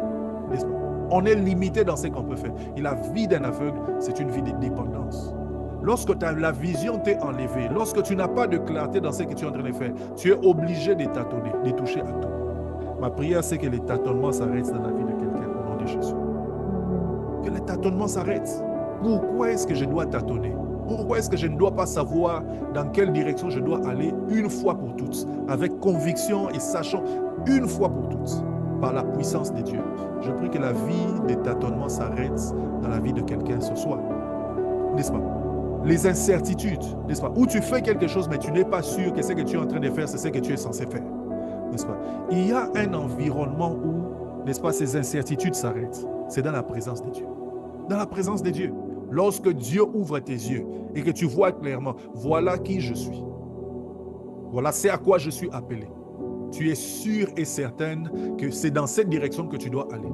N'est-ce pas? On est limité dans ce qu'on peut faire. Et la vie d'un aveugle, c'est une vie de dépendance. Lorsque la vision t'est enlevée, lorsque tu n'as pas de clarté dans ce que tu es en train de faire, tu es obligé de tâtonner, de toucher à tout. Ma prière, c'est que les tâtonnements s'arrêtent dans la vie de quelqu'un au nom de Jésus. Que les tâtonnements s'arrêtent. Pourquoi est-ce que je dois tâtonner? Pourquoi est-ce que je ne dois pas savoir dans quelle direction je dois aller une fois pour toutes, avec conviction et sachant une fois pour toutes, par la puissance de Dieu? Je prie que la vie des tâtonnements s'arrête dans la vie de quelqu'un ce soir. N'est-ce pas? Les incertitudes, n'est-ce pas? Où tu fais quelque chose, mais tu n'es pas sûr que ce que tu es en train de faire, c'est ce que tu es censé faire. N'est-ce pas? Il y a un environnement où, n'est-ce pas, ces incertitudes s'arrêtent. C'est dans la présence de Dieu. Dans la présence de Dieu. Lorsque Dieu ouvre tes yeux et que tu vois clairement, voilà qui je suis. Voilà, c'est à quoi je suis appelé. Tu es sûr et certaine que c'est dans cette direction que tu dois aller.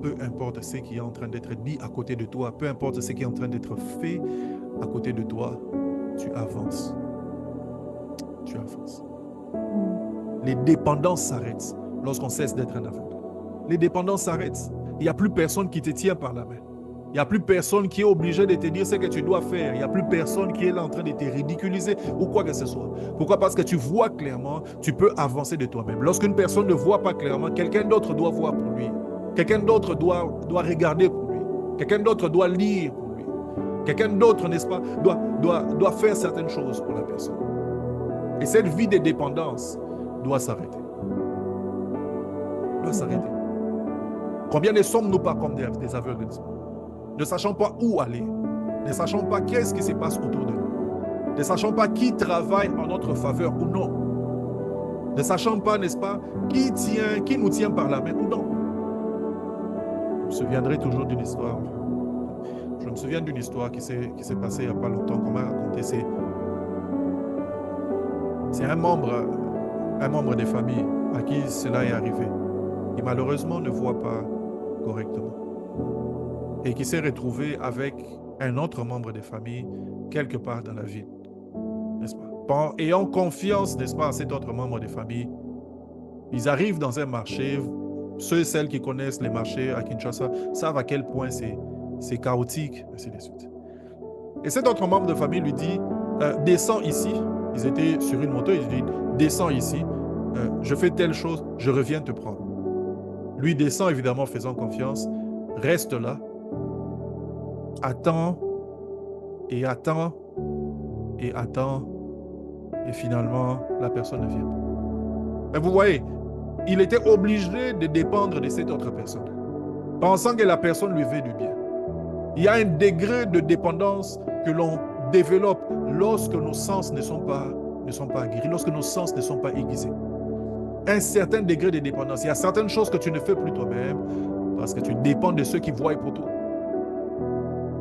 Peu importe ce qui est en train d'être dit à côté de toi, peu importe ce qui est en train d'être fait à côté de toi, tu avances. Tu avances. Les dépendances s'arrêtent lorsqu'on cesse d'être un aveugle. Les dépendances s'arrêtent. Il n'y a plus personne qui te tient par la main. Il n'y a plus personne qui est obligé de te dire ce que tu dois faire. Il n'y a plus personne qui est là en train de te ridiculiser ou quoi que ce soit. Pourquoi? Parce que tu vois clairement, tu peux avancer de toi-même. Lorsqu'une personne ne voit pas clairement, quelqu'un d'autre doit voir pour lui. Quelqu'un d'autre doit regarder pour lui. Quelqu'un d'autre doit lire pour lui. Quelqu'un d'autre, n'est-ce pas, doit faire certaines choses pour la personne. Et cette vie de dépendance doit s'arrêter. Doit s'arrêter. Combien ne sommes-nous pas comme des aveugles? Ne sachant pas où aller, ne sachant pas qu'est-ce qui se passe autour de nous, ne sachant pas qui travaille en notre faveur ou non, ne sachant pas, n'est-ce pas, qui nous tient par la main ou non. Je me souviendrai toujours d'une histoire. Je me souviens d'une histoire qui s'est passée il n'y a pas longtemps, qu'on m'a raconté. C'est un membre des familles à qui cela est arrivé, qui malheureusement ne voit pas correctement, et qui s'est retrouvé avec un autre membre de famille quelque part dans la ville, n'est-ce pas? Ayant confiance, n'est-ce pas, à cet autre membre de famille, ils arrivent dans un marché. Ceux et celles qui connaissent les marchés à Kinshasa savent à quel point c'est chaotique, ainsi de suite. Et cet autre membre de famille lui dit, descends ici. Ils étaient sur une moto, il dit, descends ici, je fais telle chose, je reviens te prendre. Lui descend, évidemment, faisant confiance, reste là, attend, et attend, et attend, et finalement, la personne ne vient pas. Mais vous voyez, il était obligé de dépendre de cette autre personne, pensant que la personne lui veut du bien. Il y a un degré de dépendance que l'on développe lorsque nos sens ne sont pas aguerris, lorsque nos sens ne sont pas aiguisés. Un certain degré de dépendance. Il y a certaines choses que tu ne fais plus toi-même parce que tu dépends de ceux qui voient pour toi.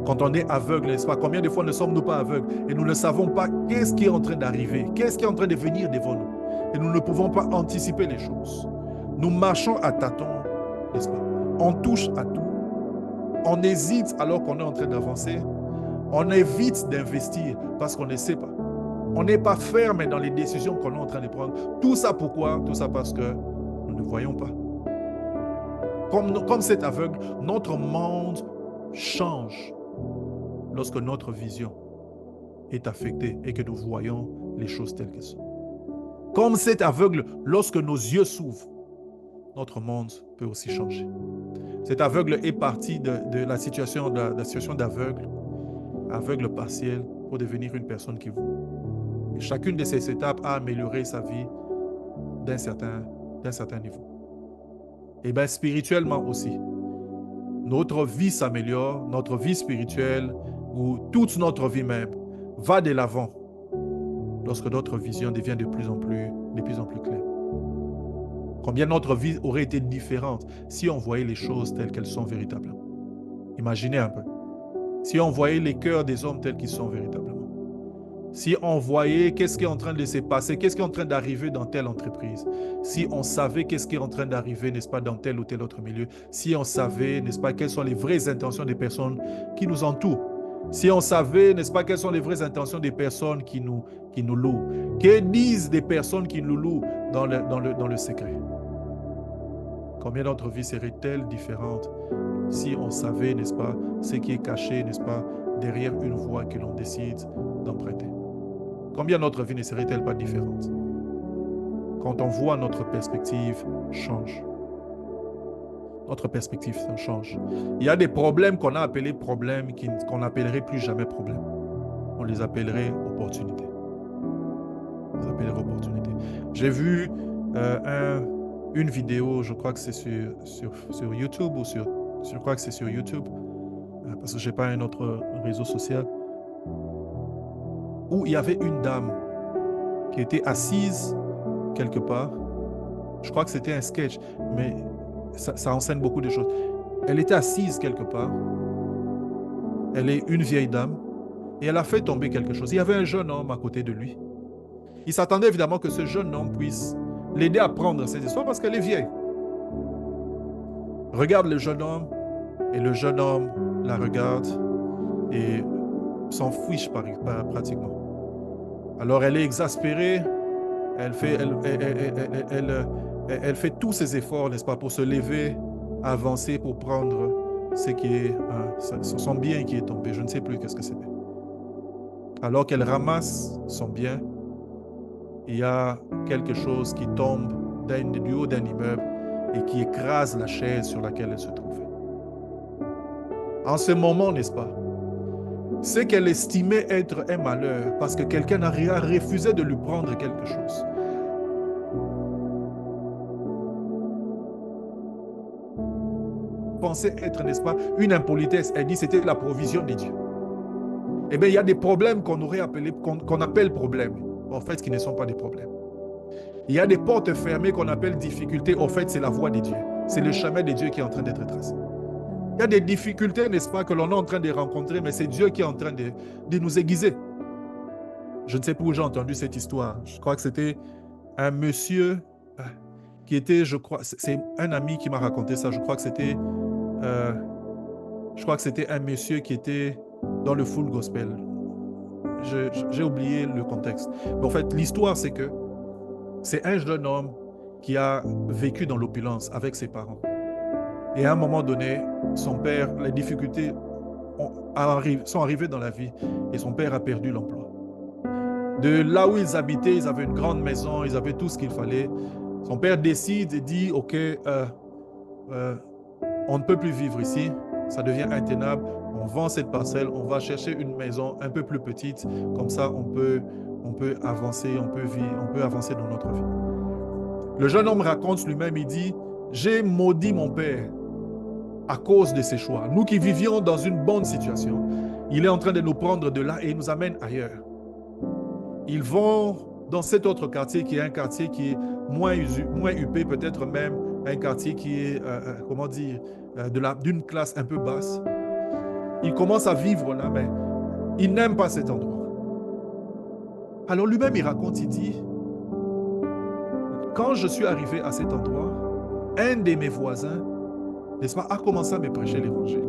Quand on est aveugle, n'est-ce pas? Combien de fois ne sommes-nous pas aveugles et nous ne savons pas qu'est-ce qui est en train d'arriver, qu'est-ce qui est en train de venir devant nous, et nous ne pouvons pas anticiper les choses. Nous marchons à tâtons, n'est-ce pas? On touche à tout. On hésite alors qu'on est en train d'avancer. On évite d'investir parce qu'on ne sait pas. On n'est pas ferme dans les décisions qu'on est en train de prendre. Tout ça pourquoi? Tout ça parce que nous ne voyons pas. Comme cet aveugle, notre monde change lorsque notre vision est affectée et que nous voyons les choses telles qu'elles sont. Comme cet aveugle, lorsque nos yeux s'ouvrent, notre monde peut aussi changer. Cet aveugle est parti de la situation d'aveugle partiel pour devenir une personne qui voit. Et chacune de ces étapes a amélioré sa vie d'un certain niveau. Et bien spirituellement aussi, notre vie s'améliore, notre vie spirituelle ou toute notre vie même va de l'avant lorsque notre vision devient de plus en plus claire. Combien notre vie aurait été différente si on voyait les choses telles qu'elles sont véritablement. Imaginez un peu. Si on voyait les cœurs des hommes tels qu'ils sont véritablement. Si on voyait qu'est-ce qui est en train de se passer, qu'est-ce qui est en train d'arriver dans telle entreprise. Si on savait qu'est-ce qui est en train d'arriver, n'est-ce pas, dans tel ou tel autre milieu. Si on savait, n'est-ce pas, quelles sont les vraies intentions des personnes qui nous entourent. Si on savait, n'est-ce pas, quelles sont les vraies intentions des personnes qui nous louent. Que disent des personnes qui nous louent dans le secret. Combien notre vie serait-elle différente si on savait, n'est-ce pas, ce qui est caché, n'est-ce pas, derrière une voie que l'on décide d'emprunter. Combien notre vie ne serait-elle pas différente quand on voit notre perspective change. Notre perspective change. Il y a des problèmes qu'on a appelés problèmes qu'on n'appellerait plus jamais problèmes. On les appellerait opportunités. On les appellerait opportunités. J'ai vu une vidéo, je crois que c'est sur YouTube ou je crois que c'est sur YouTube, parce que je n'ai pas un autre réseau social, où il y avait une dame qui était assise quelque part. Je crois que c'était un sketch, mais ça enseigne beaucoup de choses. Elle était assise quelque part. Elle est une vieille dame et elle a fait tomber quelque chose. Il y avait un jeune homme à côté de lui. Il s'attendait évidemment que ce jeune homme puisse l'aider à prendre cette histoire parce qu'elle est vieille. Regarde le jeune homme et le jeune homme la regarde et s'en fiche pratiquement. Alors elle est exaspérée, elle fait tous ses efforts, n'est-ce pas, pour se lever, avancer, pour prendre ce qui est son bien qui est tombé. Je ne sais plus qu'est-ce que c'était. Alors qu'elle ramasse son bien, il y a quelque chose qui tombe du haut d'un immeuble et qui écrase la chaise sur laquelle elle se trouvait. En ce moment, n'est-ce pas, ce qu'elle estimait être un malheur parce que quelqu'un a refusé de lui prendre quelque chose. Pensait être, n'est-ce pas, une impolitesse. Elle dit que c'était la provision de Dieu. Eh bien, il y a des problèmes qu'on appelle problèmes, en fait, qui ne sont pas des problèmes. Il y a des portes fermées qu'on appelle difficultés. En fait, c'est la voie de Dieu. C'est le chemin de Dieu qui est en train d'être tracé. Il y a des difficultés, n'est-ce pas, que l'on est en train de rencontrer, mais c'est Dieu qui est en train de nous aiguiser. Je ne sais pas où j'ai entendu cette histoire. Je crois que c'était un monsieur qui était, je crois, c'est un ami qui m'a raconté ça. Je crois que c'était un monsieur qui était dans le full gospel. J'ai oublié le contexte. Mais en fait, l'histoire, c'est que c'est un jeune homme qui a vécu dans l'opulence avec ses parents. Et à un moment donné, son père, les difficultés sont arrivées dans la vie et son père a perdu l'emploi. De là où ils habitaient, ils avaient une grande maison, ils avaient tout ce qu'il fallait. Son père décide et dit, OK, on ne peut plus vivre ici, ça devient intenable, on vend cette parcelle, on va chercher une maison un peu plus petite, comme ça on peut avancer, on peut avancer dans notre vie. Le jeune homme raconte lui-même, il dit, j'ai maudit mon père à cause de ses choix. Nous qui vivions dans une bonne situation, il est en train de nous prendre de là et il nous amène ailleurs. Ils vont dans cet autre quartier qui est un quartier qui est moins huppé, peut-être même un quartier qui est, d'une classe un peu basse. Il commence à vivre là, mais il n'aime pas cet endroit. Alors lui-même, il raconte, il dit, quand je suis arrivé à cet endroit, un de mes voisins, n'est-ce pas, a commencé à me prêcher l'évangile.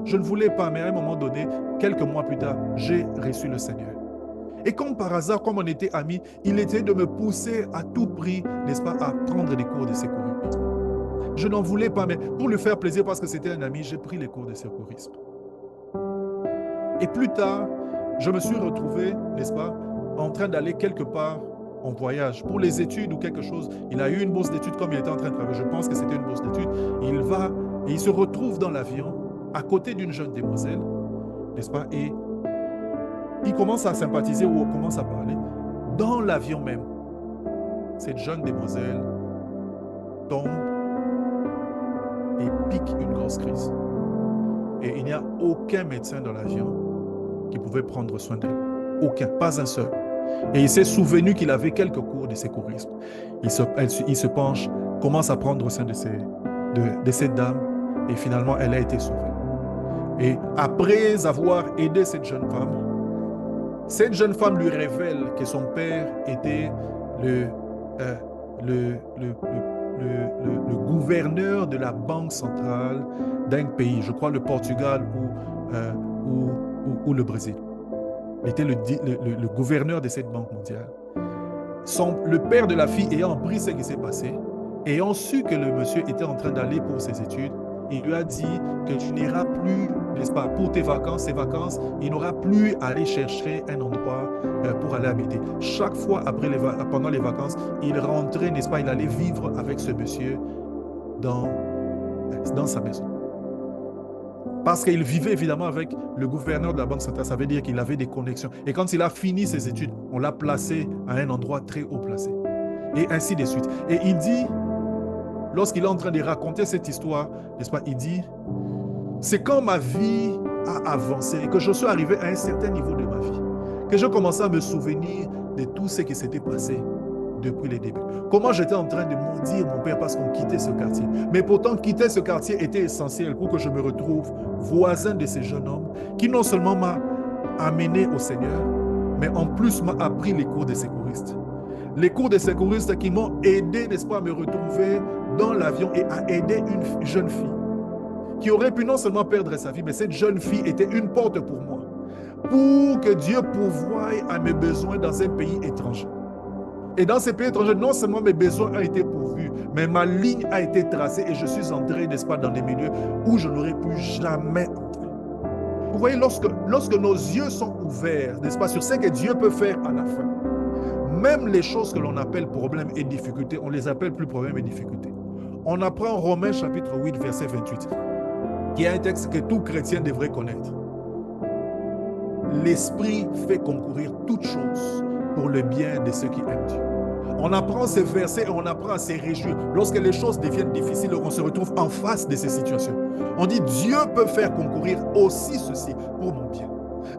Je ne voulais pas, mais à un moment donné, quelques mois plus tard, j'ai reçu le Seigneur. Et comme par hasard, comme on était amis, il essayait de me pousser à tout prix, n'est-ce pas, à prendre des cours de secourisme. Je n'en voulais pas, mais pour lui faire plaisir, parce que c'était un ami, j'ai pris les cours de secourisme. Et plus tard, je me suis retrouvé, n'est-ce pas, en train d'aller quelque part en voyage pour les études ou quelque chose. Il a eu une bourse d'études comme il était en train de travailler. Je pense que c'était une bourse d'études. Il va et il se retrouve dans l'avion à côté d'une jeune demoiselle, n'est-ce pas, et il commence à sympathiser ou on commence à parler. Dans l'avion même, cette jeune demoiselle tombe et pique une grosse crise. Et il n'y a aucun médecin dans l'avion qui pouvait prendre soin d'elle. Aucun, pas un seul. Et il s'est souvenu qu'il avait quelques cours de secourisme. Il se penche, commence à prendre soin de cette dame et finalement elle a été sauvée. Et après avoir aidé cette jeune femme lui révèle que son père était le gouverneur de la banque centrale d'un pays, je crois le Portugal ou le Brésil. Il était le gouverneur de cette banque mondiale. Le père de la fille ayant appris ce qui s'est passé, ayant su que le monsieur était en train d'aller pour ses études, il lui a dit que tu n'iras plus, n'est-ce pas, pour tes vacances, il n'aura plus à aller chercher un endroit pour aller habiter. Chaque fois pendant les vacances, il rentrait, n'est-ce pas, il allait vivre avec ce monsieur dans sa maison. Parce qu'il vivait évidemment avec le gouverneur de la banque centrale, ça veut dire qu'il avait des connexions. Et quand il a fini ses études, on l'a placé à un endroit très haut placé. Et ainsi de suite. Et il dit, lorsqu'il est en train de raconter cette histoire, n'est-ce pas, il dit, c'est quand ma vie a avancé, que je suis arrivé à un certain niveau de ma vie, que je commençais à me souvenir de tout ce qui s'était passé depuis les débuts. Comment j'étais en train de maudire mon père parce qu'on quittait ce quartier. Mais pourtant, quitter ce quartier était essentiel pour que je me retrouve voisin de ces jeunes hommes qui non seulement m'a amené au Seigneur, mais en plus m'a appris les cours de secouriste. Les cours de secouriste qui m'ont aidé, n'est-ce pas, à me retrouver dans l'avion et à aider une jeune fille qui aurait pu non seulement perdre sa vie, mais cette jeune fille était une porte pour moi. pour que Dieu pourvoie à mes besoins dans un pays étranger. Et dans ces pays étrangers, non seulement mes besoins ont été pourvus, mais ma ligne a été tracée et je suis entré, n'est-ce pas, dans des milieux où je n'aurais pu jamais entrer. Vous voyez, lorsque nos yeux sont ouverts, n'est-ce pas, sur ce que Dieu peut faire à la fin, même les choses que l'on appelle problèmes et difficultés, on les appelle plus problèmes et difficultés. On apprend Romains chapitre 8, verset 28, qui est un texte que tout chrétien devrait connaître. L'Esprit fait concourir toutes choses pour le bien de ceux qui aiment Dieu. On apprend ces versets et on apprend à se réjouir. Lorsque les choses deviennent difficiles, on se retrouve en face de ces situations. On dit, Dieu peut faire concourir aussi ceci pour mon bien.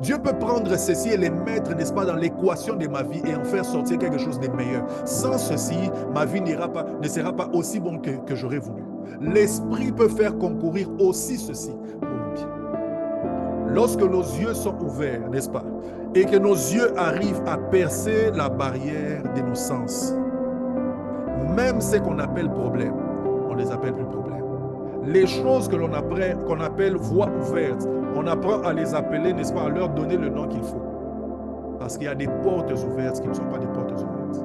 Dieu peut prendre ceci et les mettre, n'est-ce pas, dans l'équation de ma vie et en faire sortir quelque chose de meilleur. Sans ceci, ma vie ne sera pas aussi bonne que j'aurais voulu. L'Esprit peut faire concourir aussi ceci pour mon bien. Lorsque nos yeux sont ouverts, n'est-ce pas, et que nos yeux arrivent à percer la barrière de nos sens, même ce qu'on appelle problème, on les appelle plus problèmes. Les choses que qu'on appelle voies ouvertes, on apprend à les appeler, n'est-ce pas, à leur donner le nom qu'il faut. Parce qu'il y a des portes ouvertes qui ne sont pas des portes ouvertes.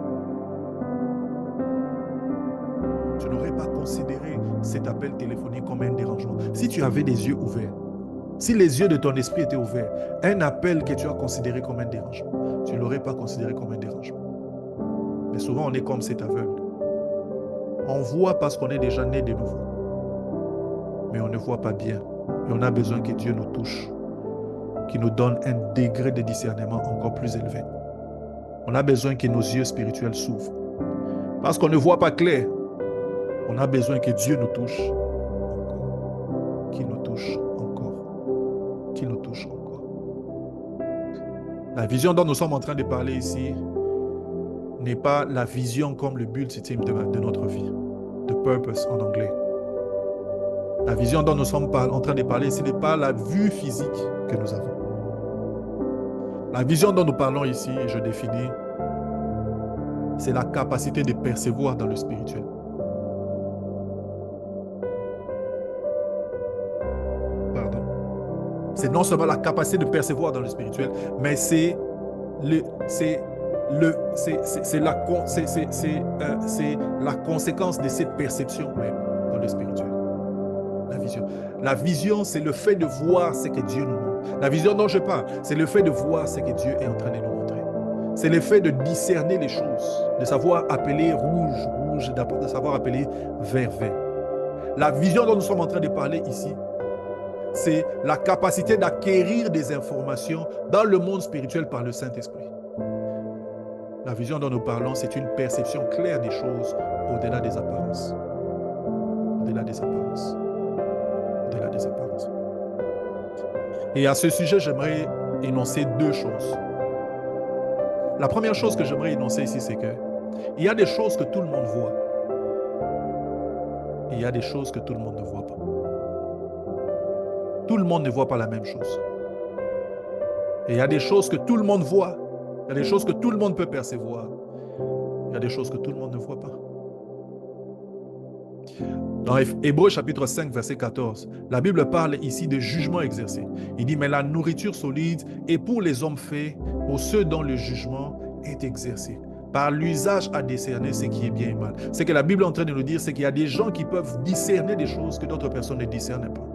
Tu n'aurais pas considéré cet appel téléphonique comme un dérangement. Si tu avais des yeux ouverts, si les yeux de ton esprit étaient ouverts, un appel que tu as considéré comme un dérangement, tu ne l'aurais pas considéré comme un dérangement. Mais souvent, on est comme cet aveugle. On voit parce qu'on est déjà né de nouveau. Mais on ne voit pas bien. Et on a besoin que Dieu nous touche, qu'il nous donne un degré de discernement encore plus élevé. On a besoin que nos yeux spirituels s'ouvrent. Parce qu'on ne voit pas clair, on a besoin que Dieu nous touche encore. Qu'il nous touche encore. Qu'il nous touche encore. La vision dont nous sommes en train de parler ici n'est pas la vision comme le but ultime de notre vie. The purpose en anglais. La vision dont nous sommes en train de parler ici n'est pas la vue physique que nous avons. La vision dont nous parlons ici, et je définis, c'est la capacité de percevoir dans le spirituel. Pardon. C'est non seulement la capacité de percevoir dans le spirituel, mais c'est la conséquence de cette perception même dans le spirituel. La vision. La vision, c'est le fait de voir ce que Dieu nous montre. La vision dont je parle, c'est le fait de voir ce que Dieu est en train de nous montrer. C'est le fait de discerner les choses, de savoir appeler rouge, rouge, de savoir appeler vert, vert. La vision dont nous sommes en train de parler ici, c'est la capacité d'acquérir des informations dans le monde spirituel par le Saint-Esprit. La vision dont nous parlons, c'est une perception claire des choses au-delà des apparences. Au-delà des apparences. Au-delà des apparences. Et à ce sujet, j'aimerais énoncer deux choses. La première chose que j'aimerais énoncer ici, c'est que il y a des choses que tout le monde voit. Et il y a des choses que tout le monde ne voit pas. Tout le monde ne voit pas la même chose. Et il y a des choses que tout le monde voit. Il y a des choses que tout le monde peut percevoir. Il y a des choses que tout le monde ne voit pas. Dans Hébreux chapitre 5, verset 14, la Bible parle ici de jugement exercé. Il dit, mais la nourriture solide est pour les hommes faits, pour ceux dont le jugement est exercé. Par l'usage à discerner ce qui est bien et mal. Ce que la Bible est en train de nous dire, c'est qu'il y a des gens qui peuvent discerner des choses que d'autres personnes ne discernent pas.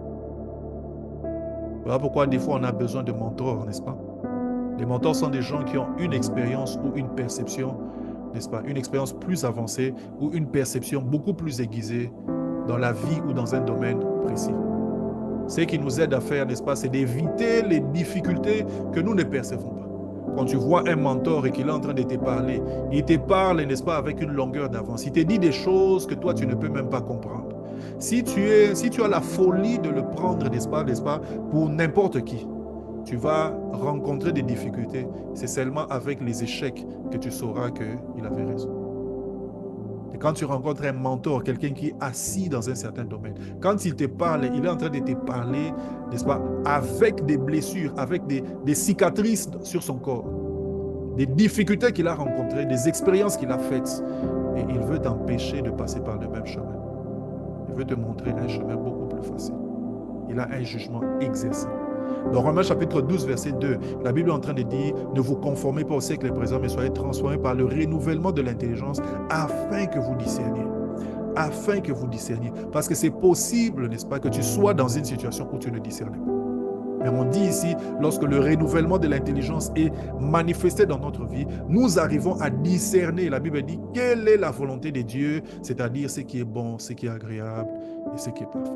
Voilà pourquoi des fois on a besoin de mentors, n'est-ce pas? Les mentors sont des gens qui ont une expérience ou une perception, n'est-ce pas? Une expérience plus avancée ou une perception beaucoup plus aiguisée dans la vie ou dans un domaine précis. Ce qui nous aide à faire, n'est-ce pas, c'est d'éviter les difficultés que nous ne percevons pas. Quand tu vois un mentor et qu'il est en train de te parler, il te parle, n'est-ce pas, avec une longueur d'avance. Il te dit des choses que toi, tu ne peux même pas comprendre. Si tu as la folie de le prendre, n'est-ce pas, pour n'importe qui, tu vas rencontrer des difficultés. C'est seulement avec les échecs que tu sauras qu'il avait raison. Et quand tu rencontres un mentor, quelqu'un qui est assis dans un certain domaine, quand il te parle, il est en train de te parler, n'est-ce pas, avec des blessures, avec des cicatrices sur son corps, des difficultés qu'il a rencontrées, des expériences qu'il a faites. Et il veut t'empêcher de passer par le même chemin. Il veut te montrer un chemin beaucoup plus facile. Il a un jugement exercé. Dans Romains chapitre 12, verset 2, la Bible est en train de dire, ne vous conformez pas au siècle présent, mais soyez transformés par le renouvellement de l'intelligence afin que vous discerniez. Afin que vous discerniez. Parce que c'est possible, n'est-ce pas, que tu sois dans une situation où tu ne discernes pas. Mais on dit ici, lorsque le renouvellement de l'intelligence est manifesté dans notre vie, nous arrivons à discerner. La Bible dit, quelle est la volonté de Dieu, c'est-à-dire ce qui est bon, ce qui est agréable et ce qui est parfait.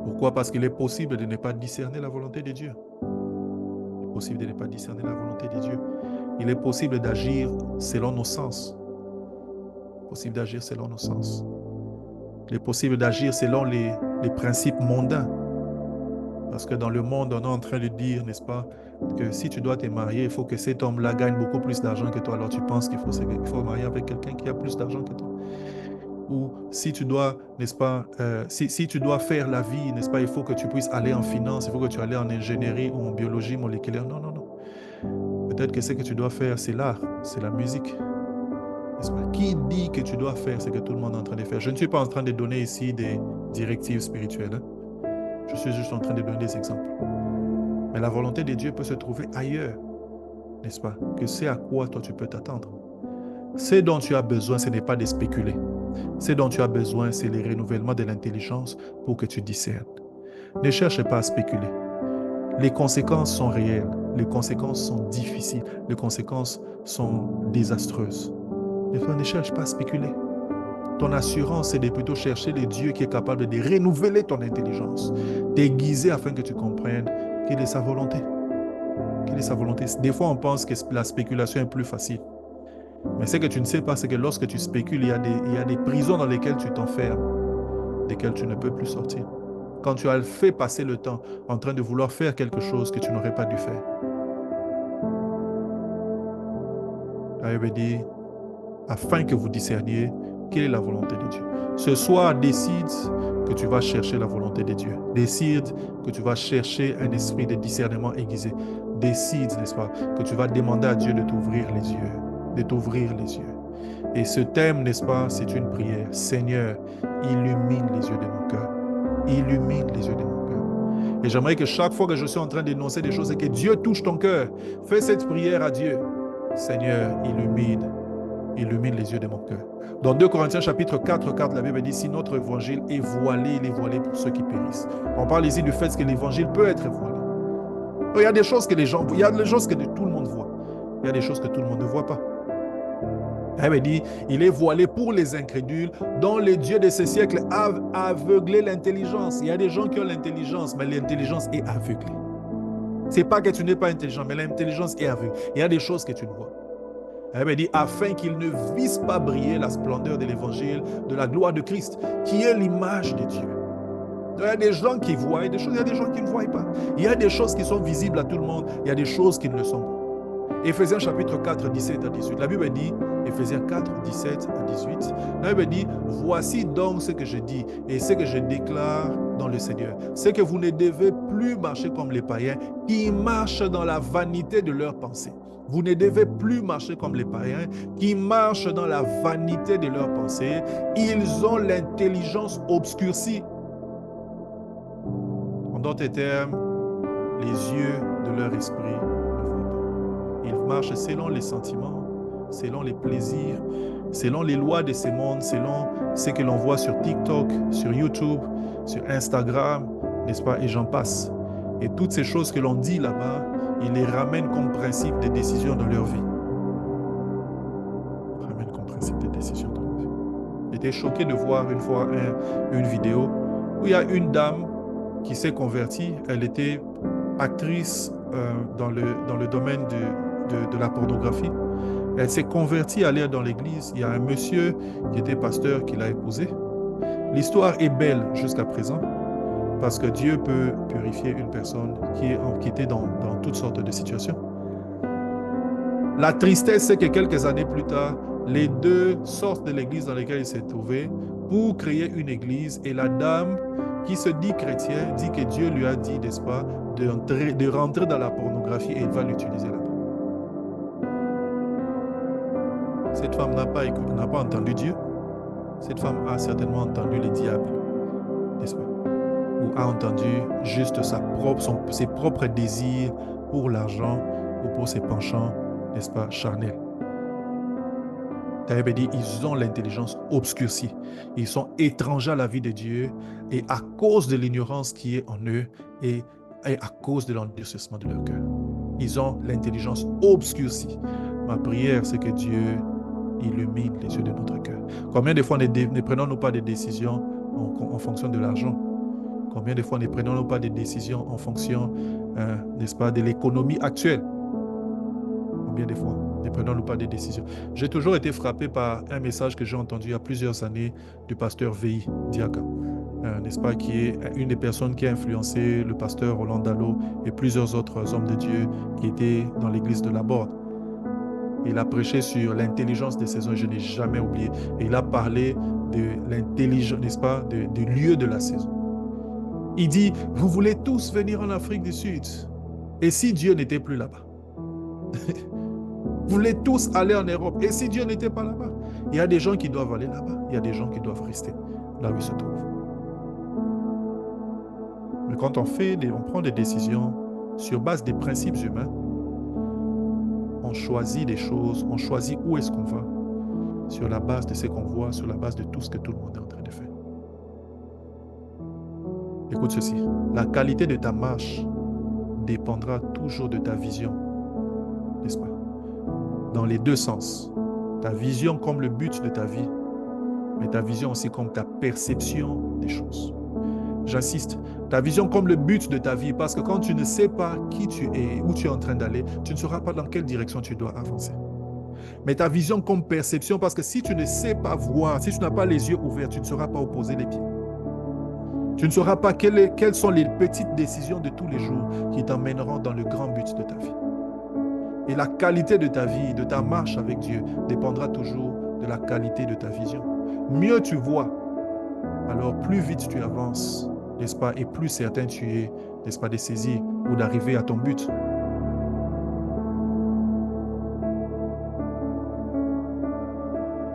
Pourquoi? Parce qu'il est possible de ne pas discerner la volonté de Dieu. Il est possible de ne pas discerner la volonté de Dieu. Il est possible d'agir selon nos sens. Il est possible d'agir selon nos sens. Il est possible d'agir selon les principes mondains. Parce que dans le monde, on est en train de dire, n'est-ce pas, que si tu dois te marier, il faut que cet homme-là gagne beaucoup plus d'argent que toi. Alors tu penses qu'il faut marier avec quelqu'un qui a plus d'argent que toi. Ou si tu dois, n'est-ce pas, si tu dois faire la vie, n'est-ce pas, il faut que tu puisses aller en finance, il faut que tu ailles en ingénierie ou en biologie moléculaire. Non, non, non. Peut-être que ce que tu dois faire, c'est l'art, c'est la musique. N'est-ce pas? Qui dit que tu dois faire ce que tout le monde est en train de faire? Je ne suis pas en train de donner ici des directives spirituelles. Hein? Je suis juste en train de donner des exemples. Mais la volonté de Dieu peut se trouver ailleurs, n'est-ce pas? Que c'est à quoi toi tu peux t'attendre. Ce dont tu as besoin, ce n'est pas de spéculer. Ce dont tu as besoin, c'est le renouvellement de l'intelligence pour que tu discernes. Ne cherche pas à spéculer. Les conséquences sont réelles. Les conséquences sont difficiles. Les conséquences sont désastreuses. Ne cherche pas à spéculer. Ton assurance, c'est de plutôt chercher le Dieu qui est capable de renouveler ton intelligence, t'aiguiser afin que tu comprennes quelle est sa volonté. Quelle est sa volonté. Des fois, on pense que la spéculation est plus facile. Mais ce que tu ne sais pas, c'est que lorsque tu spécules, il y a des prisons dans lesquelles tu t'enfermes, desquelles tu ne peux plus sortir. Quand tu as fait passer le temps en train de vouloir faire quelque chose que tu n'aurais pas dû faire. La Bible dit, afin que vous discerniez quelle est la volonté de Dieu. Ce soir, décide que tu vas chercher la volonté de Dieu. Décide que tu vas chercher un esprit de discernement aiguisé. Décide, n'est-ce pas, que tu vas demander à Dieu de t'ouvrir les yeux. De t'ouvrir les yeux. Et ce thème, n'est-ce pas, c'est une prière. Seigneur, illumine les yeux de mon cœur. Illumine les yeux de mon cœur. Et j'aimerais que chaque fois que je suis en train d'énoncer des choses et que Dieu touche ton cœur, fais cette prière à Dieu. Seigneur, illumine les yeux de mon cœur. Dans 2 Corinthiens chapitre 4, la Bible dit, si notre évangile est voilé, il est voilé pour ceux qui périssent. On parle ici du fait que l'évangile peut être voilé. Il y a des choses que les gens voient, il y a des choses que tout le monde voit. Il y a des choses que tout le monde ne voit pas. Elle dit, il est voilé pour les incrédules, dont les dieux de ce siècle a aveuglé l'intelligence. Il y a des gens qui ont l'intelligence, mais l'intelligence est aveuglée. Ce n'est pas que tu n'es pas intelligent, mais l'intelligence est aveugle. Il y a des choses que tu ne vois. Elle dit, afin qu'ils ne vissent pas briller la splendeur de l'évangile, de la gloire de Christ, qui est l'image de Dieu. Il y a des gens qui voient des choses, il y a des gens qui ne voient pas. Il y a des choses qui sont visibles à tout le monde, il y a des choses qui ne le sont pas. Éphésiens chapitre 4, 17 à 18. La Bible dit, Éphésiens 4, 17 à 18, la Bible dit, voici donc ce que je dis et ce que je déclare dans le Seigneur. C'est que vous ne devez plus marcher comme les païens qui marchent dans la vanité de leurs pensées. Vous ne devez plus marcher comme les païens qui marchent dans la vanité de leurs pensées. Ils ont l'intelligence obscurcie. En d'autres termes, les yeux de leur esprit ne voient pas. Ils marchent selon les sentiments, selon les plaisirs, selon les lois de ce monde, selon ce que l'on voit sur TikTok, sur YouTube, sur Instagram, n'est-ce pas? Et j'en passe. Et toutes ces choses que l'on dit là-bas, ils les ramènent comme principe de décision dans leur vie. Ils ramènent comme principe de décision dans leur vie. J'étais choqué de voir une fois une vidéo où il y a une dame qui s'est convertie. Elle était actrice dans le domaine de la pornographie. Elle s'est convertie à aller dans l'église. Il y a un monsieur qui était pasteur qui l'a épousée. L'histoire est belle jusqu'à présent parce que Dieu peut purifier une personne qui était dans toutes sortes de situations. La tristesse, c'est que quelques années plus tard, les deux sortent de l'église dans laquelle ils s'est trouvés pour créer une église et la dame qui se dit chrétienne dit que Dieu lui a dit, n'est-ce pas, de rentrer dans la pornographie et il va l'utiliser là-bas. Cette femme n'a pas entendu Dieu. Cette femme a certainement entendu le diable, n'est-ce pas? ou a entendu juste ses propres désirs pour l'argent ou pour ses penchants, n'est-ce pas, charnels. La Bible dit, ils ont l'intelligence obscurcie. Ils sont étrangers à la vie de Dieu et à cause de l'ignorance qui est en eux et à cause de l'endurcissement de leur cœur. Ils ont l'intelligence obscurcie. Ma prière, c'est que Dieu illumine les yeux de notre cœur. Combien de fois ne prenons-nous pas des décisions en fonction de l'argent? Combien de fois ne prenons-nous pas des décisions en fonction, n'est-ce pas, de l'économie actuelle? Combien de fois ne prenons-nous pas des décisions? J'ai toujours été frappé par un message que j'ai entendu il y a plusieurs années du pasteur V.I. Diaka, n'est-ce pas, qui est une des personnes qui a influencé le pasteur Roland Dallot et plusieurs autres hommes de Dieu qui étaient dans l'église de la Borde. Il a prêché sur l'intelligence des saisons, je n'ai jamais oublié. Et il a parlé de l'intelligence, n'est-ce pas, du lieu de la saison. Il dit, vous voulez tous venir en Afrique du Sud. Et si Dieu n'était plus là-bas? Vous voulez tous aller en Europe. Et si Dieu n'était pas là-bas? Il y a des gens qui doivent aller là-bas. Il y a des gens qui doivent rester là où ils se trouvent. Mais quand on prend des décisions sur base des principes humains, on choisit des choses, on choisit où est-ce qu'on va, sur la base de ce qu'on voit, sur la base de tout ce que tout le monde est en train de faire. Écoute ceci, la qualité de ta marche dépendra toujours de ta vision, n'est-ce pas? Dans les deux sens. Ta vision comme le but de ta vie, mais ta vision aussi comme ta perception des choses. J'insiste, ta vision comme le but de ta vie, parce que quand tu ne sais pas qui tu es, où tu es en train d'aller, tu ne sauras pas dans quelle direction tu dois avancer. Mais ta vision comme perception, parce que si tu ne sais pas voir, si tu n'as pas les yeux ouverts, tu ne sauras pas où poser les pieds. Tu ne sauras pas quelles sont les petites décisions de tous les jours qui t'emmèneront dans le grand but de ta vie. Et la qualité de ta vie, de ta marche avec Dieu, dépendra toujours de la qualité de ta vision. Mieux tu vois, alors plus vite tu avances, n'est-ce pas, et plus certain tu es, n'est-ce pas, de saisir ou d'arriver à ton but.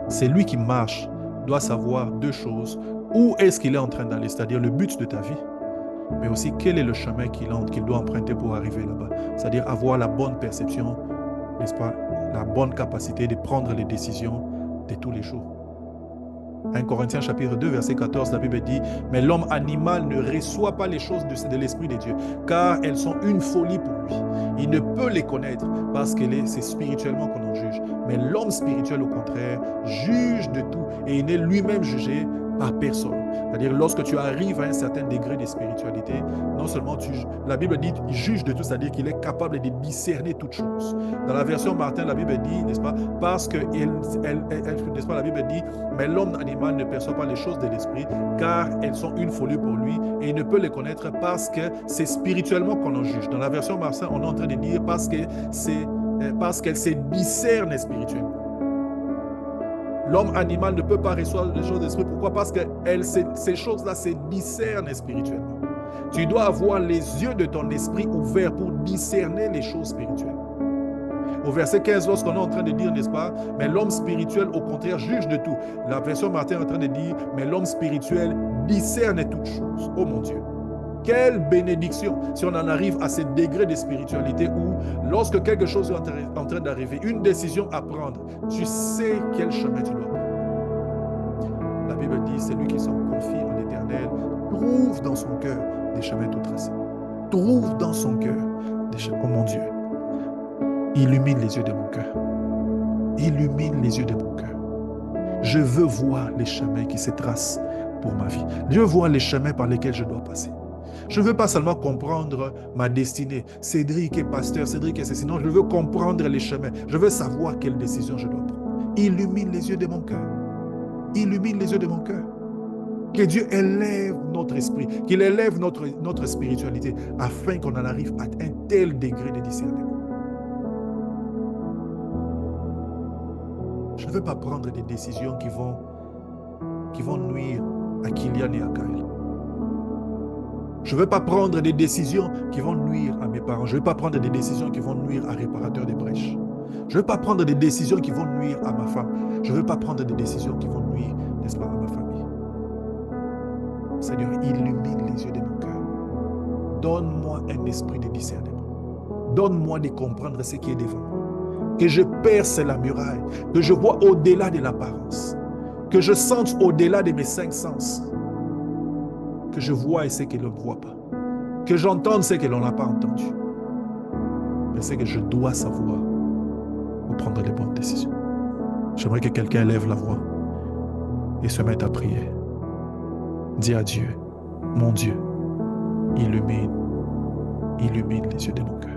C'est lui qui marche, doit savoir deux choses. Où est-ce qu'il est en train d'aller, c'est-à-dire le but de ta vie, mais aussi quel est le chemin qu'il doit emprunter pour arriver là-bas. C'est-à-dire avoir la bonne perception, n'est-ce pas, la bonne capacité de prendre les décisions de tous les jours. 1 Corinthiens chapitre 2, verset 14, la Bible dit « Mais l'homme animal ne reçoit pas les choses de l'Esprit de Dieu, car elles sont une folie pour lui. Il ne peut les connaître parce que c'est spirituellement qu'on en juge. Mais l'homme spirituel, au contraire, juge de tout et il n'est lui-même jugé par personne. » C'est-à-dire, lorsque tu arrives à un certain degré de spiritualité, non seulement la Bible dit il juge de tout, c'est-à-dire qu'il est capable de discerner toutes choses. Dans la version Martin, la Bible dit, n'est-ce pas, parce que n'est-ce pas, la Bible dit, mais l'homme animal ne perçoit pas les choses de l'esprit, car elles sont une folie pour lui, et il ne peut les connaître parce que c'est spirituellement qu'on en juge. Dans la version Martin, on est en train de dire parce qu'elle se discerne spirituellement. L'homme animal ne peut pas recevoir les choses de l'esprit. Pourquoi? Parce que ces choses-là se discernent spirituellement. Tu dois avoir les yeux de ton esprit ouverts pour discerner les choses spirituelles. Au verset 15, lorsqu'on est en train de dire, n'est-ce pas, mais l'homme spirituel, au contraire, juge de tout. La version Martin est en train de dire, mais l'homme spirituel discerne toutes choses. Oh mon Dieu! Quelle bénédiction si on en arrive à ce degré de spiritualité où, lorsque quelque chose est en train d'arriver, une décision à prendre, tu sais quel chemin tu dois prendre. La Bible dit, celui qui s'en confie en l'Éternel trouve dans son cœur des chemins tout tracés. Trouve dans son cœur des chemins. Oh mon Dieu, illumine les yeux de mon cœur. Illumine les yeux de mon cœur. Je veux voir les chemins qui se tracent pour ma vie. Je veux voir les chemins par lesquels je dois passer. Je ne veux pas seulement comprendre ma destinée. Cédric est pasteur, Cédric est ceci. Non, je veux comprendre les chemins. Je veux savoir quelle décision je dois prendre. Illumine les yeux de mon cœur. Illumine les yeux de mon cœur. Que Dieu élève notre esprit, qu'il élève notre spiritualité afin qu'on en arrive à un tel degré de discernement. Je ne veux pas prendre des décisions qui vont nuire à Kylian et à Kyle. Je ne veux pas prendre des décisions qui vont nuire à mes parents. Je ne veux pas prendre des décisions qui vont nuire à Réparateur des Brèches. Je ne veux pas prendre des décisions qui vont nuire à ma femme. Je ne veux pas prendre des décisions qui vont nuire, n'est-ce pas, à ma famille. Seigneur, illumine les yeux de mon cœur. Donne-moi un esprit de discernement. Donne-moi de comprendre ce qui est devant moi. Que je perce la muraille, que je vois au-delà de l'apparence, que je sente au-delà de mes 5 sens, que je vois ce que l'on ne voit pas, que j'entende ce que l'on n'a pas entendu. Mais c'est que je dois savoir pour prendre les bonnes décisions. J'aimerais que quelqu'un lève la voix et se mette à prier. Dis à Dieu, mon Dieu, illumine les yeux de mon cœur.